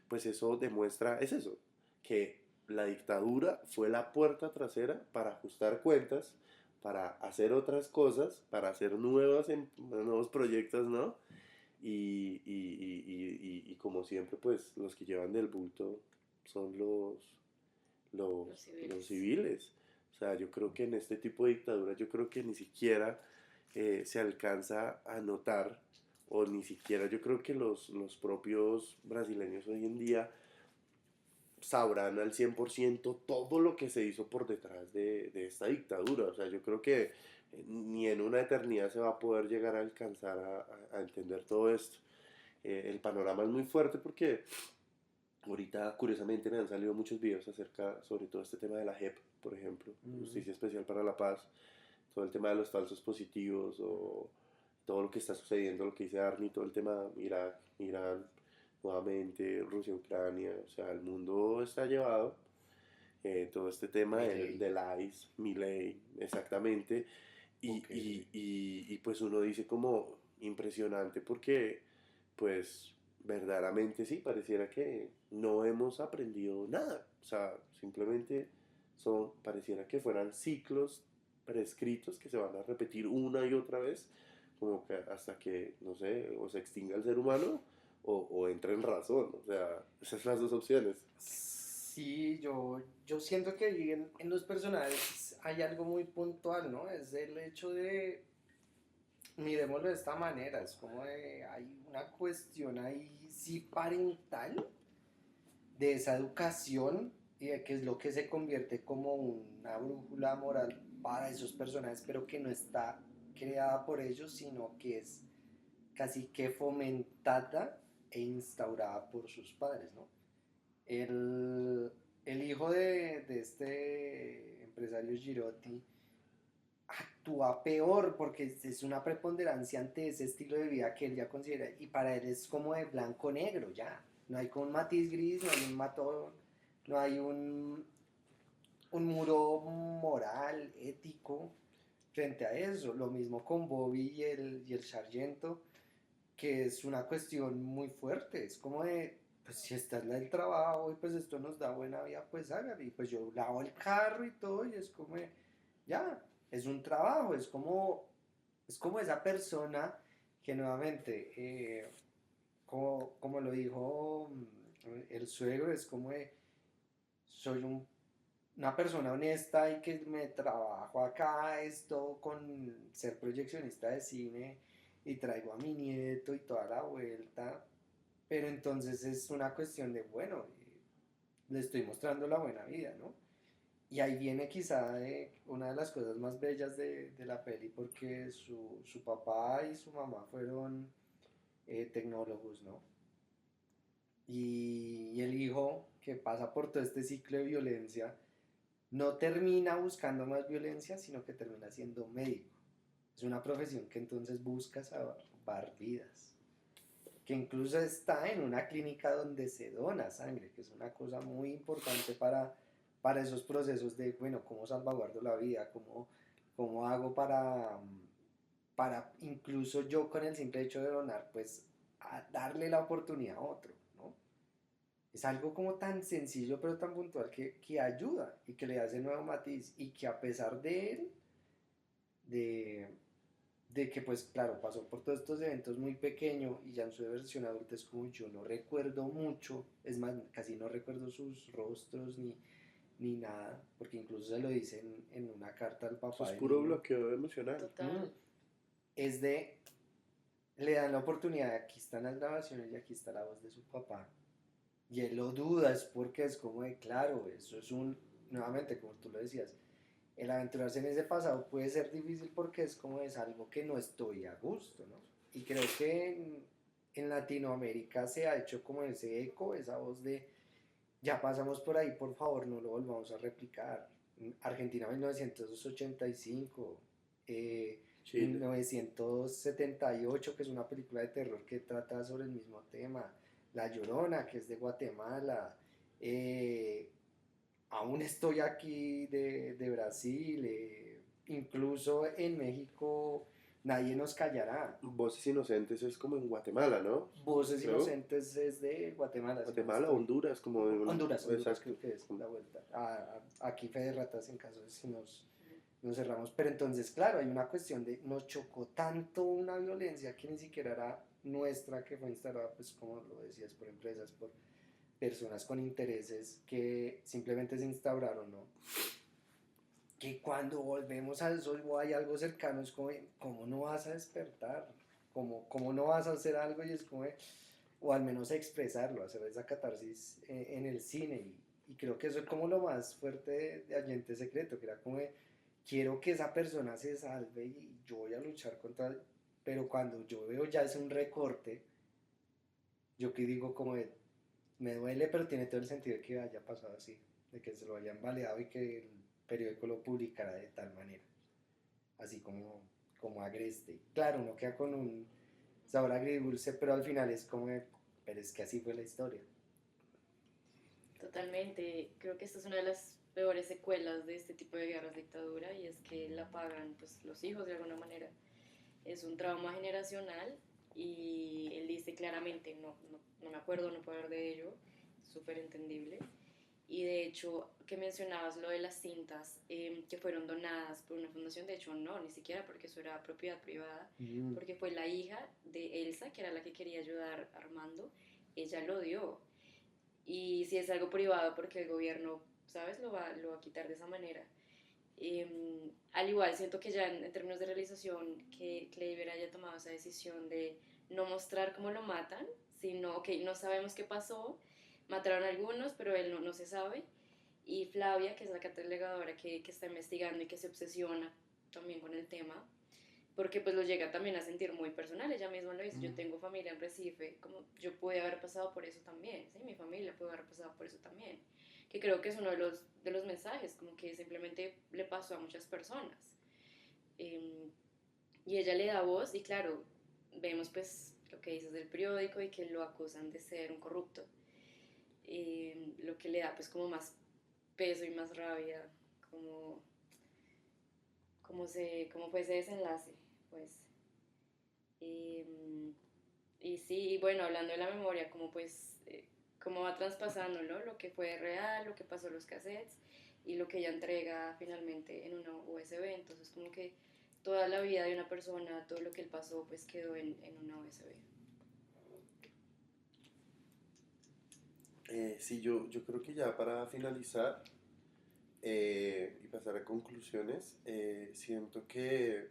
pues eso demuestra, es eso, que la dictadura fue la puerta trasera para ajustar cuentas, para hacer otras cosas, para hacer nuevos proyectos, ¿no? Y como siempre, pues los que llevan del bulto son
Los
los
civiles.
civiles. O sea, yo creo que en este tipo de dictadura, yo creo que ni siquiera se alcanza a notar, o ni siquiera yo creo que los propios brasileños hoy en día sabrán al 100% todo lo que se hizo por detrás de esta dictadura. O sea, yo creo que ni en una eternidad se va a poder llegar a alcanzar a entender todo esto. El panorama es muy fuerte porque ahorita, curiosamente, me han salido muchos videos acerca, sobre todo este tema de la JEP, por ejemplo, Justicia Especial para la Paz, todo el tema de los falsos positivos o todo lo que está sucediendo, lo que dice Arnie, todo el tema Irak, Irán, nuevamente Rusia, Ucrania, o sea, el mundo está llevado, todo este tema
Milei.
del ICE, Milei, exactamente,
Bukele.
y pues uno dice como impresionante porque pues verdaderamente sí, pareciera que no hemos aprendido nada, o sea, simplemente pareciera que fueran ciclos prescritos que se van a repetir una y otra vez, como que hasta que, no sé, o se extinga el ser humano o entre en razón, o sea, esas son las dos opciones.
Sí, yo siento que ahí en los personajes hay algo muy puntual, ¿no? Es el hecho de, miremoslo de esta manera, es como de, hay una cuestión ahí, sí, parental, de esa educación y de qué es lo que se convierte como una brújula moral para esos personajes, pero que no está creada por ellos, sino que es casi que fomentada e instaurada por sus padres, ¿no? El, el hijo de este empresario Girotti actúa peor porque es una preponderancia ante ese estilo de vida que él ya considera y para él es como de blanco-negro ya, no hay con un matiz gris, no hay un matón, no hay un muro moral, ético frente a eso, lo mismo con Bobby y el sargento, que es una cuestión muy fuerte, es como de, pues si esta es la del trabajo y pues esto nos da buena vida, pues hágale, y pues yo lavo el carro y todo y es como de, ya, es un trabajo, es como esa persona que nuevamente, como lo dijo el suegro, es como de, soy una persona honesta y que me trabajo acá esto con ser proyeccionista de cine y traigo a mi nieto y toda la vuelta, pero entonces es una cuestión de, bueno, le estoy mostrando la buena vida, ¿no? Y ahí viene quizá una de las cosas más bellas de la peli porque su papá y su mamá fueron tecnólogos, ¿no? Y el hijo que pasa por todo este ciclo de violencia no termina buscando más violencia, sino que termina siendo médico. Es una profesión que entonces busca salvar vidas, que incluso está en una clínica donde se dona sangre, que es una cosa muy importante para esos procesos de, bueno, cómo salvaguardo la vida, cómo hago para incluso yo con el simple hecho de donar, pues a darle la oportunidad a otro, ¿no? Es algo como tan sencillo pero tan puntual que ayuda y que le hace nuevo matiz y que a pesar de él, de, de que pues claro, pasó por todos estos eventos muy pequeño y ya en su versión adulta es como yo no recuerdo mucho, es más, casi no recuerdo sus rostros ni nada, porque incluso se lo dice en una carta al
Eso
papá
es
del
puro
niño,
bloqueo emocional.
mm,
Total.
es de, le dan la oportunidad, aquí están las grabaciones y aquí está la voz de su papá, y él lo duda, es porque es como de, claro, eso es nuevamente, como tú lo decías, el aventurarse en ese pasado puede ser difícil porque es como es algo que no estoy a gusto, ¿no? Y creo que en Latinoamérica se ha hecho como ese eco, esa voz de ya pasamos por ahí, por favor, no lo volvamos a replicar. Argentina 1985,
Chile.
1978, que es una película de terror que trata sobre el mismo tema. La Llorona, que es de Guatemala. eh, Aún estoy aquí de Brasil. Incluso en México, Nadie nos callará.
Voces Inocentes es como en Guatemala, ¿no?
Voces
Creo.
Inocentes es de Guatemala, si no
Guatemala,
estoy.
Honduras, como de
Honduras
exacto.
creo que es la vuelta. Aquí fe de ratas en caso de si nos cerramos. Pero entonces, claro, hay una cuestión de nos chocó tanto una violencia que ni siquiera era nuestra, que fue instalada, pues como lo decías, por empresas, por personas con intereses que simplemente se instauraron, ¿no? Que cuando volvemos al sol o hay algo cercano, es como, ¿cómo no vas a despertar? ¿Cómo no vas a hacer algo? Y es como, o al menos expresarlo, hacer esa catarsis en el cine. Y creo que eso es como lo más fuerte de Agente Secreto, que era como, quiero que esa persona se salve y yo voy a luchar contra. Pero cuando yo veo ya es un recorte, yo que digo como, me duele, pero tiene todo el sentido de que haya pasado así, de que se lo hayan baleado y que el periódico lo publicara de tal manera, así como agreste. Claro, uno queda con un sabor agridulce, pero al final es como, pero es que así fue la historia.
Totalmente, creo que esta es una de las peores secuelas de este tipo de guerras dictadura y es que la pagan pues los hijos de alguna manera. Es un trauma generacional y él dice claramente, no me acuerdo, no puedo hablar de ello, súper entendible. Y de hecho, que mencionabas lo de las cintas que fueron donadas por una fundación, de hecho no, ni siquiera porque eso era propiedad privada,
Mm.
porque fue la hija de Elsa, que era la que quería ayudar a Armando, ella lo dio. Y si es algo privado, porque el gobierno, ¿sabes?, lo va a quitar de esa manera. Al igual, siento que ya en términos de realización, que Kleiber haya tomado esa decisión de no mostrar cómo lo matan, sino, ok, no sabemos qué pasó, mataron a algunos, pero él no se sabe. Y Flavia, que es la catalogadora que está investigando y que se obsesiona también con el tema, porque pues lo llega también a sentir muy personal. Ella misma lo dice, yo
Mm.
tengo familia en Recife, como yo pude haber pasado por eso también, ¿sí? Mi familia pudo haber pasado por eso también, que creo que es uno de los mensajes, como que simplemente le pasó a muchas personas. Eh, y ella le da voz y claro, vemos pues lo que dices del periódico y que lo acusan de ser un corrupto, lo que le da pues como más peso y más rabia, como, como fue ese desenlace, pues. Eh, y sí, bueno, hablando de la memoria, como pues, cómo va traspasando, ¿no? Lo que fue real, lo que pasó en los cassettes y lo que ella entrega finalmente en una USB. Entonces, como que toda la vida de una persona, todo lo que él pasó, pues quedó en una USB.
Sí, yo creo que ya para finalizar y pasar a conclusiones, siento que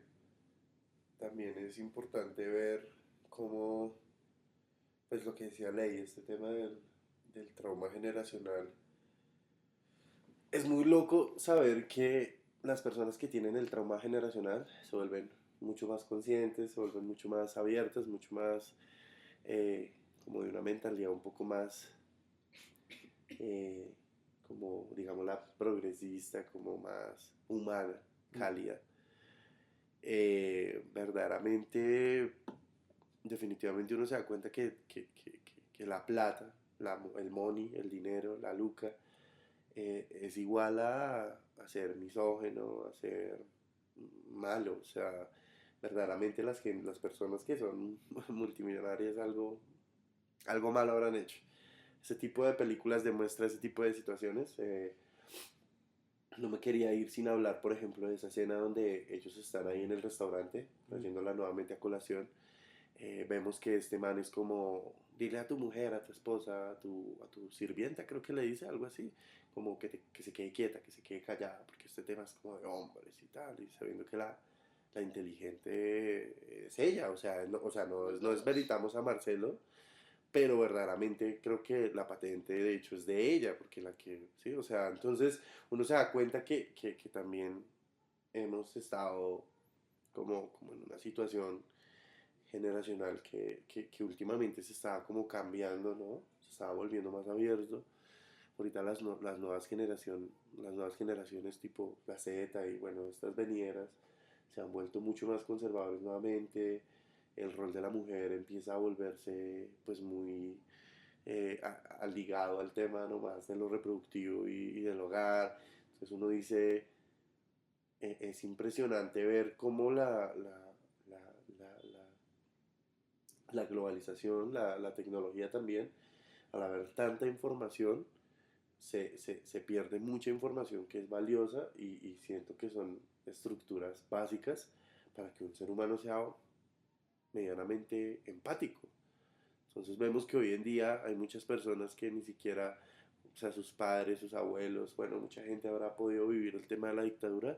también es importante ver cómo, pues lo que decía Ley, este tema del trauma generacional. Es muy loco saber que las personas que tienen el trauma generacional se vuelven mucho más conscientes, se vuelven mucho más abiertas, mucho más como de una mentalidad un poco más, eh, como digamos la progresista, como más humana, cálida. Verdaderamente, definitivamente uno se da cuenta que la plata, el money, el dinero, la luca, es igual a ser misógeno, a ser malo. O sea, verdaderamente las personas que son multimillonarias algo malo habrán hecho. Ese tipo de películas demuestra ese tipo de situaciones. No me quería ir sin hablar, por ejemplo, de esa escena donde ellos están ahí en el restaurante, trayéndola nuevamente a colación. Vemos que este man es como, dile a tu mujer, a tu esposa, a tu sirvienta, creo que le dice algo así, como que se quede quieta, que se quede callada, porque este tema es como de hombres y tal, y sabiendo que la inteligente es ella, o sea
Los
no
dos.
desmeritamos a Marcelo, pero verdaderamente creo que la patente de hecho es de ella, porque la que, sí, o sea, entonces uno se da cuenta que también hemos estado como en una situación generacional que últimamente se estaba como cambiando, ¿no? Se estaba volviendo más abierto, ahorita las nuevas generaciones tipo la Z y bueno, estas venideras se han vuelto mucho más conservadores nuevamente, el rol de la mujer empieza a volverse pues muy ligado al tema nomás de lo reproductivo y del hogar. Entonces uno dice, es impresionante ver cómo la, la, la, la globalización, la tecnología también, al haber tanta información, se pierde mucha información que es valiosa y siento que son estructuras básicas para que un ser humano sea medianamente empático. Entonces vemos que hoy en día hay muchas personas que ni siquiera, o sea, sus padres, sus abuelos, bueno, mucha gente habrá podido vivir el tema de la dictadura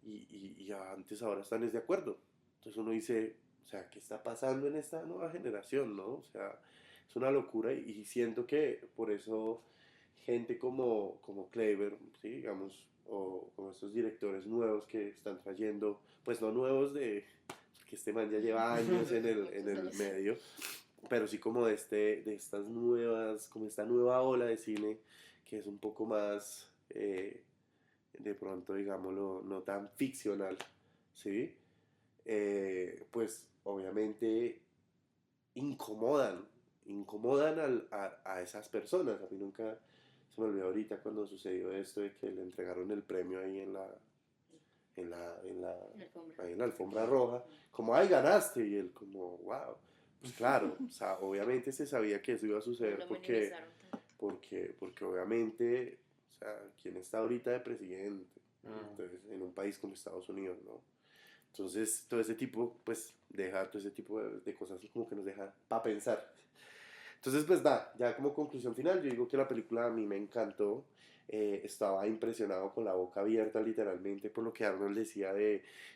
y antes ahora están de acuerdo. Entonces uno dice, o sea, ¿qué está pasando en esta nueva generación, no? O sea, es una locura y siento que por eso gente como Clever, ¿sí? Digamos, o como estos directores nuevos que están trayendo, pues no nuevos que este man ya lleva años en el medio, pero sí como de estas nuevas, como esta nueva ola de cine que es un poco más, de pronto, digámoslo, no tan ficcional, ¿sí? Pues obviamente incomodan, a esas personas. A mí nunca se me olvidó ahorita cuando sucedió esto de que le entregaron el premio ahí ahí en la alfombra roja, como, ay, ganaste, y él como, wow. Pues claro, o sea, obviamente se sabía que eso iba a suceder porque obviamente, o sea, ¿quién está ahorita de presidente? Entonces, en un país como Estados Unidos, ¿no? Entonces, todo ese tipo, pues, deja todo ese tipo de cosas como que nos deja para pensar. Entonces, pues, ya como conclusión final, yo digo que la película a mí me encantó. Estaba impresionado con la boca abierta, literalmente, por lo que Arnold decía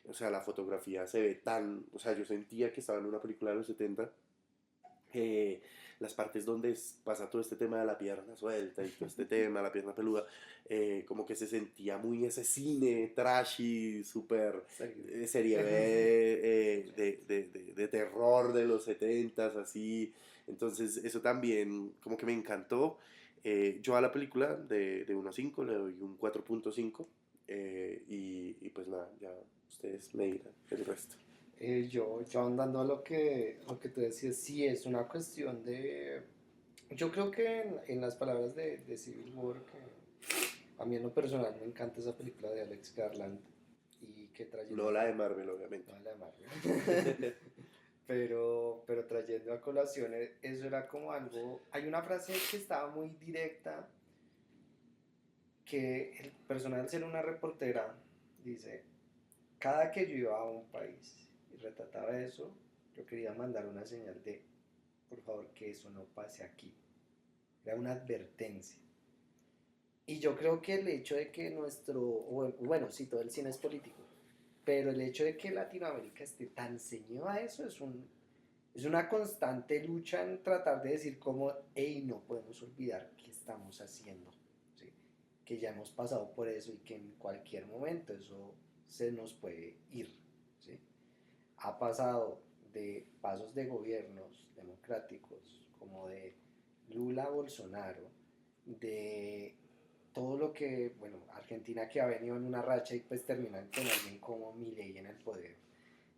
o sea, la fotografía se ve tan, o sea, yo sentía que estaba en una película de los 70. eh, las partes donde pasa todo este tema de la pierna suelta y todo este tema, la pierna peluda, como que se sentía muy ese cine trashy, súper serie B, de terror de los 70s, así. Entonces eso también como que me encantó. Yo a la película de 1 a 5 le doy un 4.5 y pues nada, ya ustedes me dirán el resto.
Yo andando a lo que tú decías, sí, es una cuestión de... Yo creo que en las palabras de Civil War, que a mí en lo personal me encanta esa película de Alex Garland y que trayendo...
No la de Marvel, obviamente.
No, la de Marvel. pero trayendo a colación, eso era como algo... Hay una frase que estaba muy directa, que el personaje al ser una reportera dice, cada que yo iba a un país y retrataba eso, yo quería mandar una señal de, por favor, que eso no pase aquí. Era una advertencia. Y yo creo que el hecho de que bueno, sí, todo el cine es político, pero el hecho de que Latinoamérica esté tan ceñido a eso es una constante lucha en tratar de decir como, hey, no podemos olvidar qué estamos haciendo, ¿sí? Que ya hemos pasado por eso y que en cualquier momento eso se nos puede ir, ¿sí? Ha pasado de pasos de gobiernos democráticos como de Lula a Bolsonaro, de todo lo que, bueno, Argentina que ha venido en una racha y pues terminan con alguien como Milei en el poder,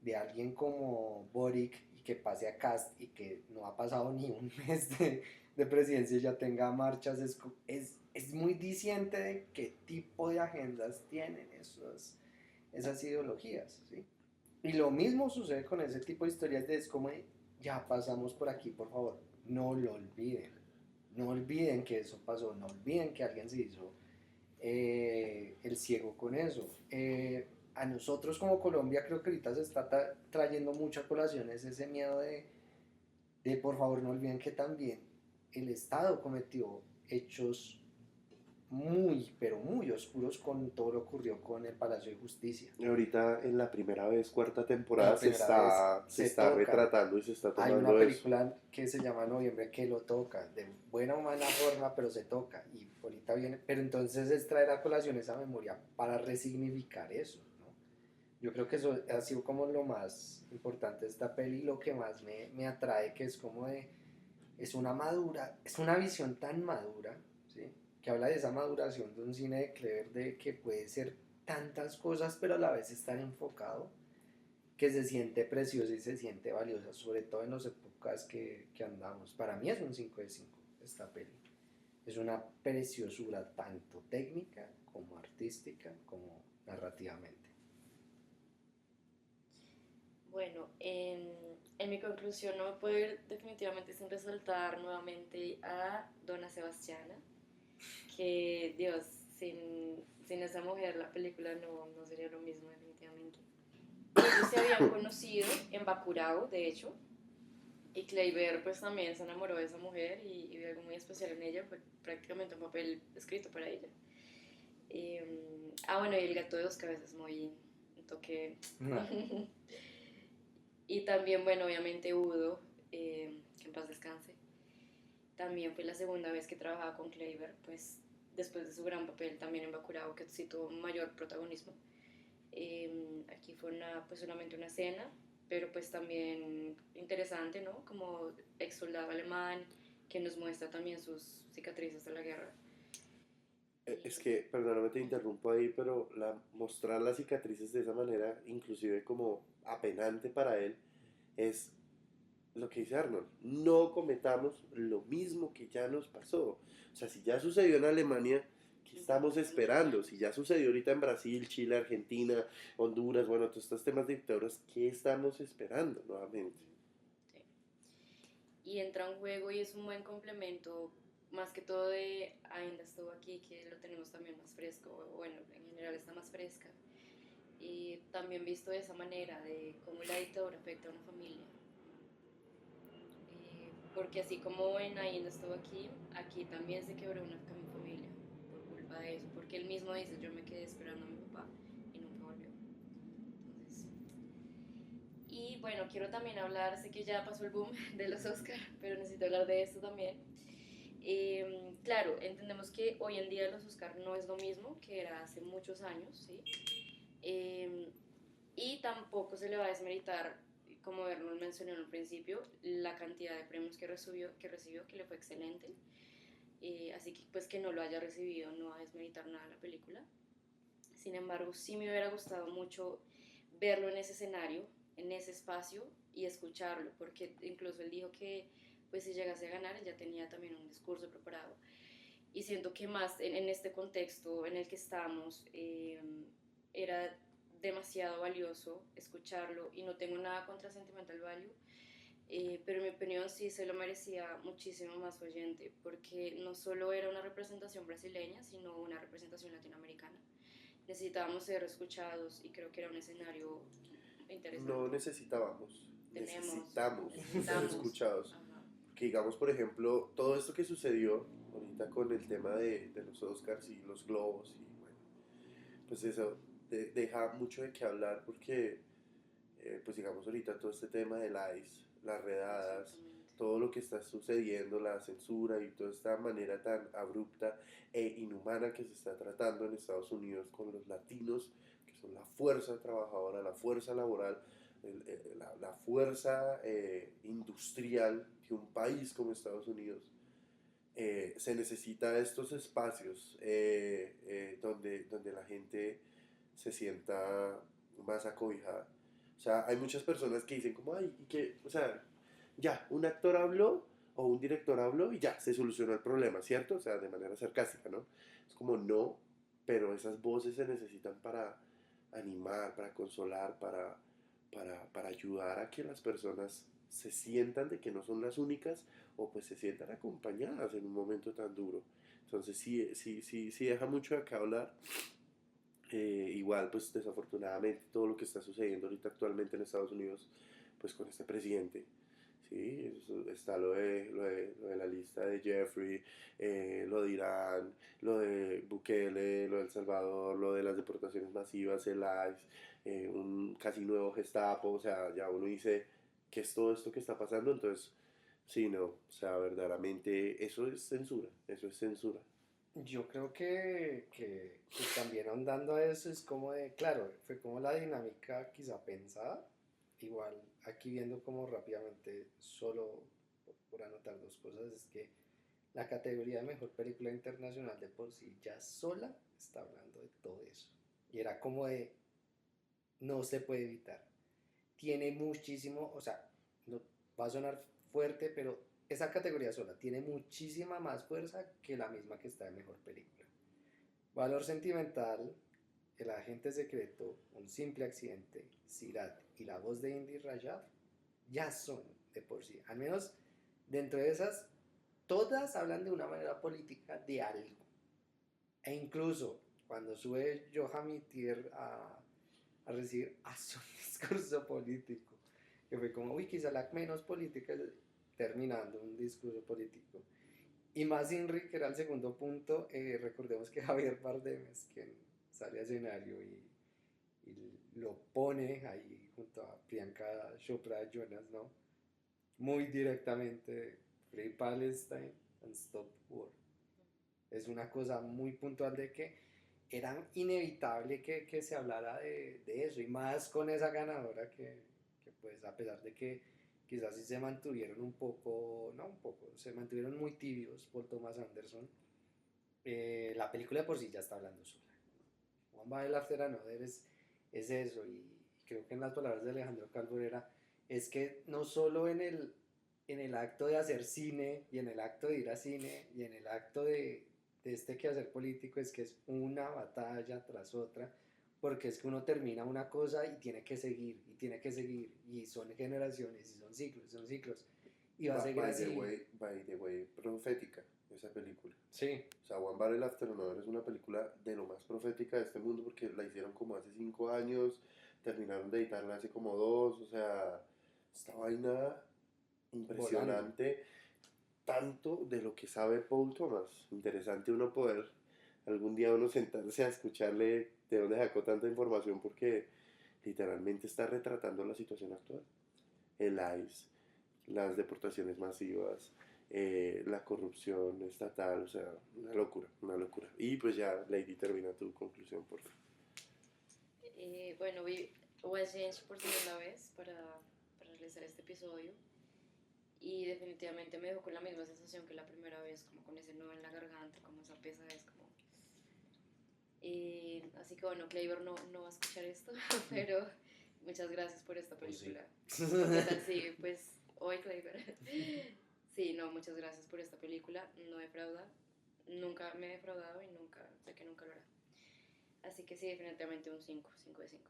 de alguien como Boric y que pase a Cast y que no ha pasado ni un mes de presidencia y ya tenga marchas, es muy diciente de qué tipo de agendas tienen esas ideologías, ¿sí? Y lo mismo sucede con ese tipo de historias de es como de, ya pasamos por aquí, por favor, no lo olviden. No olviden que eso pasó, no olviden que alguien se hizo el ciego con eso. A nosotros como Colombia creo que ahorita se está trayendo mucho a colación ese miedo de por favor no olviden que también el Estado cometió hechos muy, pero muy oscuros con todo lo que ocurrió con el Palacio de Justicia.
Y ahorita en la primera vez, cuarta
La
temporada,
primera vez
se
se
está
toca.
retratando y se está
Hay una
tomando eso.
película que se llama Noviembre que lo toca, de buena o mala forma, pero se toca. Y ahorita viene, pero entonces es traer a colación esa memoria para resignificar eso, ¿no? Yo creo que eso ha sido como lo más importante de esta peli, lo que más me atrae, que es como de, es una visión tan madura, ¿sí? que habla de esa maduración de un cine de Clever, de que puede ser tantas cosas, pero a la vez estar enfocado, que se siente preciosa y se siente valiosa, sobre todo en las épocas que andamos. Para mí es un 5 de 5 esta peli. Es una preciosura tanto técnica como artística como narrativamente.
Bueno, en mi conclusión no me puedo ir definitivamente sin resaltar nuevamente a Donna Sebastiana, que Dios, sin esa mujer la película no sería lo mismo definitivamente. Ellos se habían conocido en Bacurau, de hecho, y Kleiber pues también se enamoró de esa mujer y vio algo muy especial en ella, fue prácticamente un papel escrito para ella. Bueno, y el gato de dos cabezas, muy un toque. Y también, bueno, obviamente Udo, que en paz descanse. También fue la segunda vez que trabajaba con Kleiber, pues después de su gran papel también en Bacurau, que sí tuvo mayor protagonismo. Aquí fue pues solamente una escena, pero pues también interesante, ¿no? Como ex soldado alemán, que nos muestra también sus cicatrices de la guerra.
Es que, perdóname, te interrumpo ahí, pero mostrar las cicatrices de esa manera, inclusive como apenante para él, es lo que dice Arnold. No cometamos lo mismo que ya nos pasó. O sea, si ya sucedió en Alemania, ¿qué estamos esperando? Si ya sucedió ahorita en Brasil, Chile, Argentina, Honduras, bueno, todos estos temas de dictaduras, ¿qué estamos esperando nuevamente?
Sí. Y entra un juego y es un buen complemento, más que todo de Ainda estuvo aquí, que lo tenemos también más fresco, bueno, en general está más fresca. Y también visto de esa manera, de cómo la dictadura afecta a una familia. Porque así como en Ainda estuvo aquí, aquí también se quebró una familia por culpa de eso, porque él mismo dice, yo me quedé esperando a mi papá y nunca volvió. Entonces, y bueno, quiero también hablar, sé que ya pasó el boom de los Oscar, pero necesito hablar de esto también. Claro, entendemos que hoy en día los Oscar no es lo mismo que era hace muchos años, ¿sí? Eh, y tampoco se le va a desmeritar, como Vernon mencionó en un principio, la cantidad de premios que le fue excelente. Así que pues que no lo haya recibido no va a desmeritar nada la película. Sin embargo, sí me hubiera gustado mucho verlo en ese escenario, en ese espacio y escucharlo, porque incluso él dijo que pues si llegase a ganar, él ya tenía también un discurso preparado. Y siento que más en este contexto en el que estamos, era demasiado valioso escucharlo y no tengo nada contra Sentimental Value, pero en mi opinión sí se lo merecía muchísimo más oyente, porque no solo era una representación brasileña, sino una representación latinoamericana. Necesitábamos ser escuchados y creo que era un escenario
No
interesante.
necesitábamos,
Tenemos,
necesitamos ser
necesitamos.
escuchados.
Ajá.
Que digamos, por ejemplo, todo esto que sucedió ahorita con el tema de los Oscars y los globos, y bueno, pues eso deja mucho de qué hablar porque, pues digamos, ahorita todo este tema del ICE, las redadas,
Exactamente.
todo lo que está sucediendo, la censura y toda esta manera tan abrupta e inhumana que se está tratando en Estados Unidos con los latinos, que son la fuerza trabajadora, la fuerza laboral, la fuerza industrial que un país como Estados Unidos se necesita estos espacios donde la gente se sienta más acobijada. O sea, hay muchas personas que dicen como, ay, y que, o sea, ya, un actor habló o un director habló y ya, se solucionó el problema, ¿cierto? O sea, de manera sarcástica, ¿no? Es como, no, pero esas voces se necesitan para animar, para consolar, para ayudar a que las personas se sientan de que no son las únicas o pues se sientan acompañadas en un momento tan duro. Entonces sí deja mucho de acá hablar. Igual pues desafortunadamente todo lo que está sucediendo ahorita actualmente en Estados Unidos pues con este presidente. Sí, está lo de la lista de Jeffrey, lo de Irán, lo de Bukele, lo de El Salvador, lo de las deportaciones masivas, el ICE, un casi nuevo Gestapo, o sea, ya uno dice, ¿qué es todo esto que está pasando? Entonces, sí, no, o sea, verdaderamente eso es censura, eso es censura.
Yo creo que también ahondando a eso es como de, claro, fue como la dinámica quizá pensada, igual aquí viendo como rápidamente, solo por anotar dos cosas, es que la categoría de mejor película internacional de por sí ya sola está hablando de todo eso. Y era como de, no se puede evitar. Tiene muchísimo, o sea, no, va a sonar fuerte, pero esa categoría sola tiene muchísima más fuerza que la misma que está en mejor película. Valor sentimental, El agente secreto, Un simple accidente, Sirat y La voz de Indy Rajab ya son de por sí, al menos dentro de esas, todas hablan de una manera política de algo. E incluso cuando sube Johan Mitier a recibir, hace un discurso político, que fue como, uy, quizá la menos política, terminando un discurso político. Y más Inri, que era el segundo punto, recordemos que Javier Bardem es quien sale a escenario y lo pone ahí junto a Priyanka Chopra Jonas, ¿no? Muy directamente, Free Palestine and Stop War. Es una cosa muy puntual de que era inevitable que se hablara de eso, y más con esa ganadora que pues a pesar de que quizás sí se mantuvieron un poco, no un poco, se mantuvieron muy tibios por Thomas Anderson, la película por sí ya está hablando sola. One Bite After Another es eso, y creo que en las palabras de Alejandro Calvo es que no solo en el acto de hacer cine, y en el acto de ir a cine, y en el acto de este quehacer político, es que es una batalla tras otra, porque es que uno termina una cosa y tiene que seguir, y son generaciones, y son ciclos, y va a seguir así.
By the way, profética, esa película.
Sí.
O sea, One Bite After Another es una película de lo más profética de este mundo, porque la hicieron como hace 5 años, terminaron de editarla hace como 2, o sea, esta vaina impresionante. Volando. Tanto de lo que sabe Paul Thomas. Interesante uno poder algún día uno sentarse a escucharle de dónde sacó tanta información, porque literalmente está retratando la situación actual. El ICE, las deportaciones masivas, la corrupción estatal, o sea, una locura. Y pues ya, Lady, termina tu conclusión, por favor.
Bueno, vi West por segunda vez para realizar este episodio, y definitivamente me dejó con la misma sensación que la primera vez, como con ese nudo en la garganta, como esa pesadez, como... así que bueno, Claver no va a escuchar esto, pero muchas gracias por esta película.
Sí,
sí, pues hoy Claver. Sí, no, muchas gracias por esta película, no defrauda, nunca me he defraudado y sé que nunca lo hará. Así que sí, definitivamente un 5 de 5.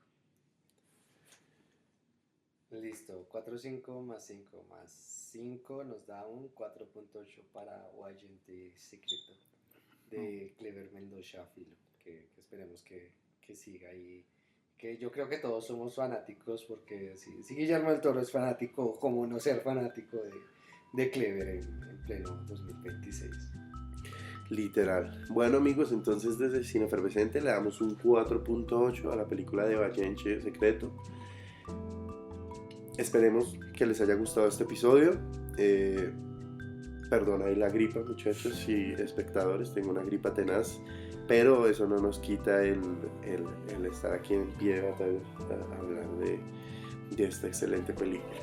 Listo, 4.5 más 5 más 5 nos da un 4.8 para Agente Secreto de Clever Mendoza Filo, que esperemos que siga, y que yo creo que todos somos fanáticos, porque si Guillermo del Toro es fanático, ¿cómo no ser fanático de Clever en pleno 2026?
Literal. Bueno, amigos, entonces desde Cine Efervescente le damos un 4.8 a la película de Agente Secreto. Esperemos que les haya gustado este episodio. Perdón, ahí la gripa, muchachos y espectadores, tengo una gripa tenaz, pero eso no nos quita el estar aquí en pie a hablar de esta excelente película.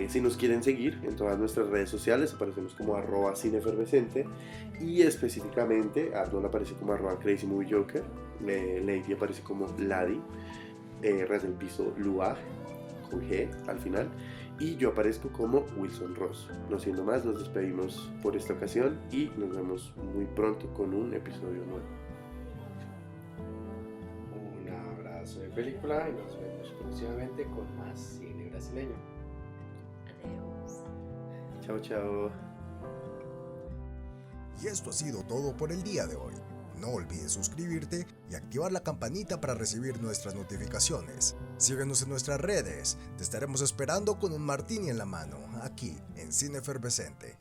Si nos quieren seguir en todas nuestras redes sociales, aparecemos como @cineefervescente, y específicamente Arnold aparece como @crazymoviejoker, Lady aparece como Ladi, Ras del Piso Luag, con G al final, y yo aparezco como Wilson Ross. No siendo más, nos despedimos por esta ocasión y nos vemos muy pronto con un episodio nuevo.
Un abrazo de película y nos vemos próximamente con más cine brasileño.
Adiós.
Chao, chao.
Y esto ha sido todo por el día de hoy. No olvides suscribirte y activar la campanita para recibir nuestras notificaciones. Síguenos en nuestras redes, te estaremos esperando con un martini en la mano, aquí en Cine Efervescente.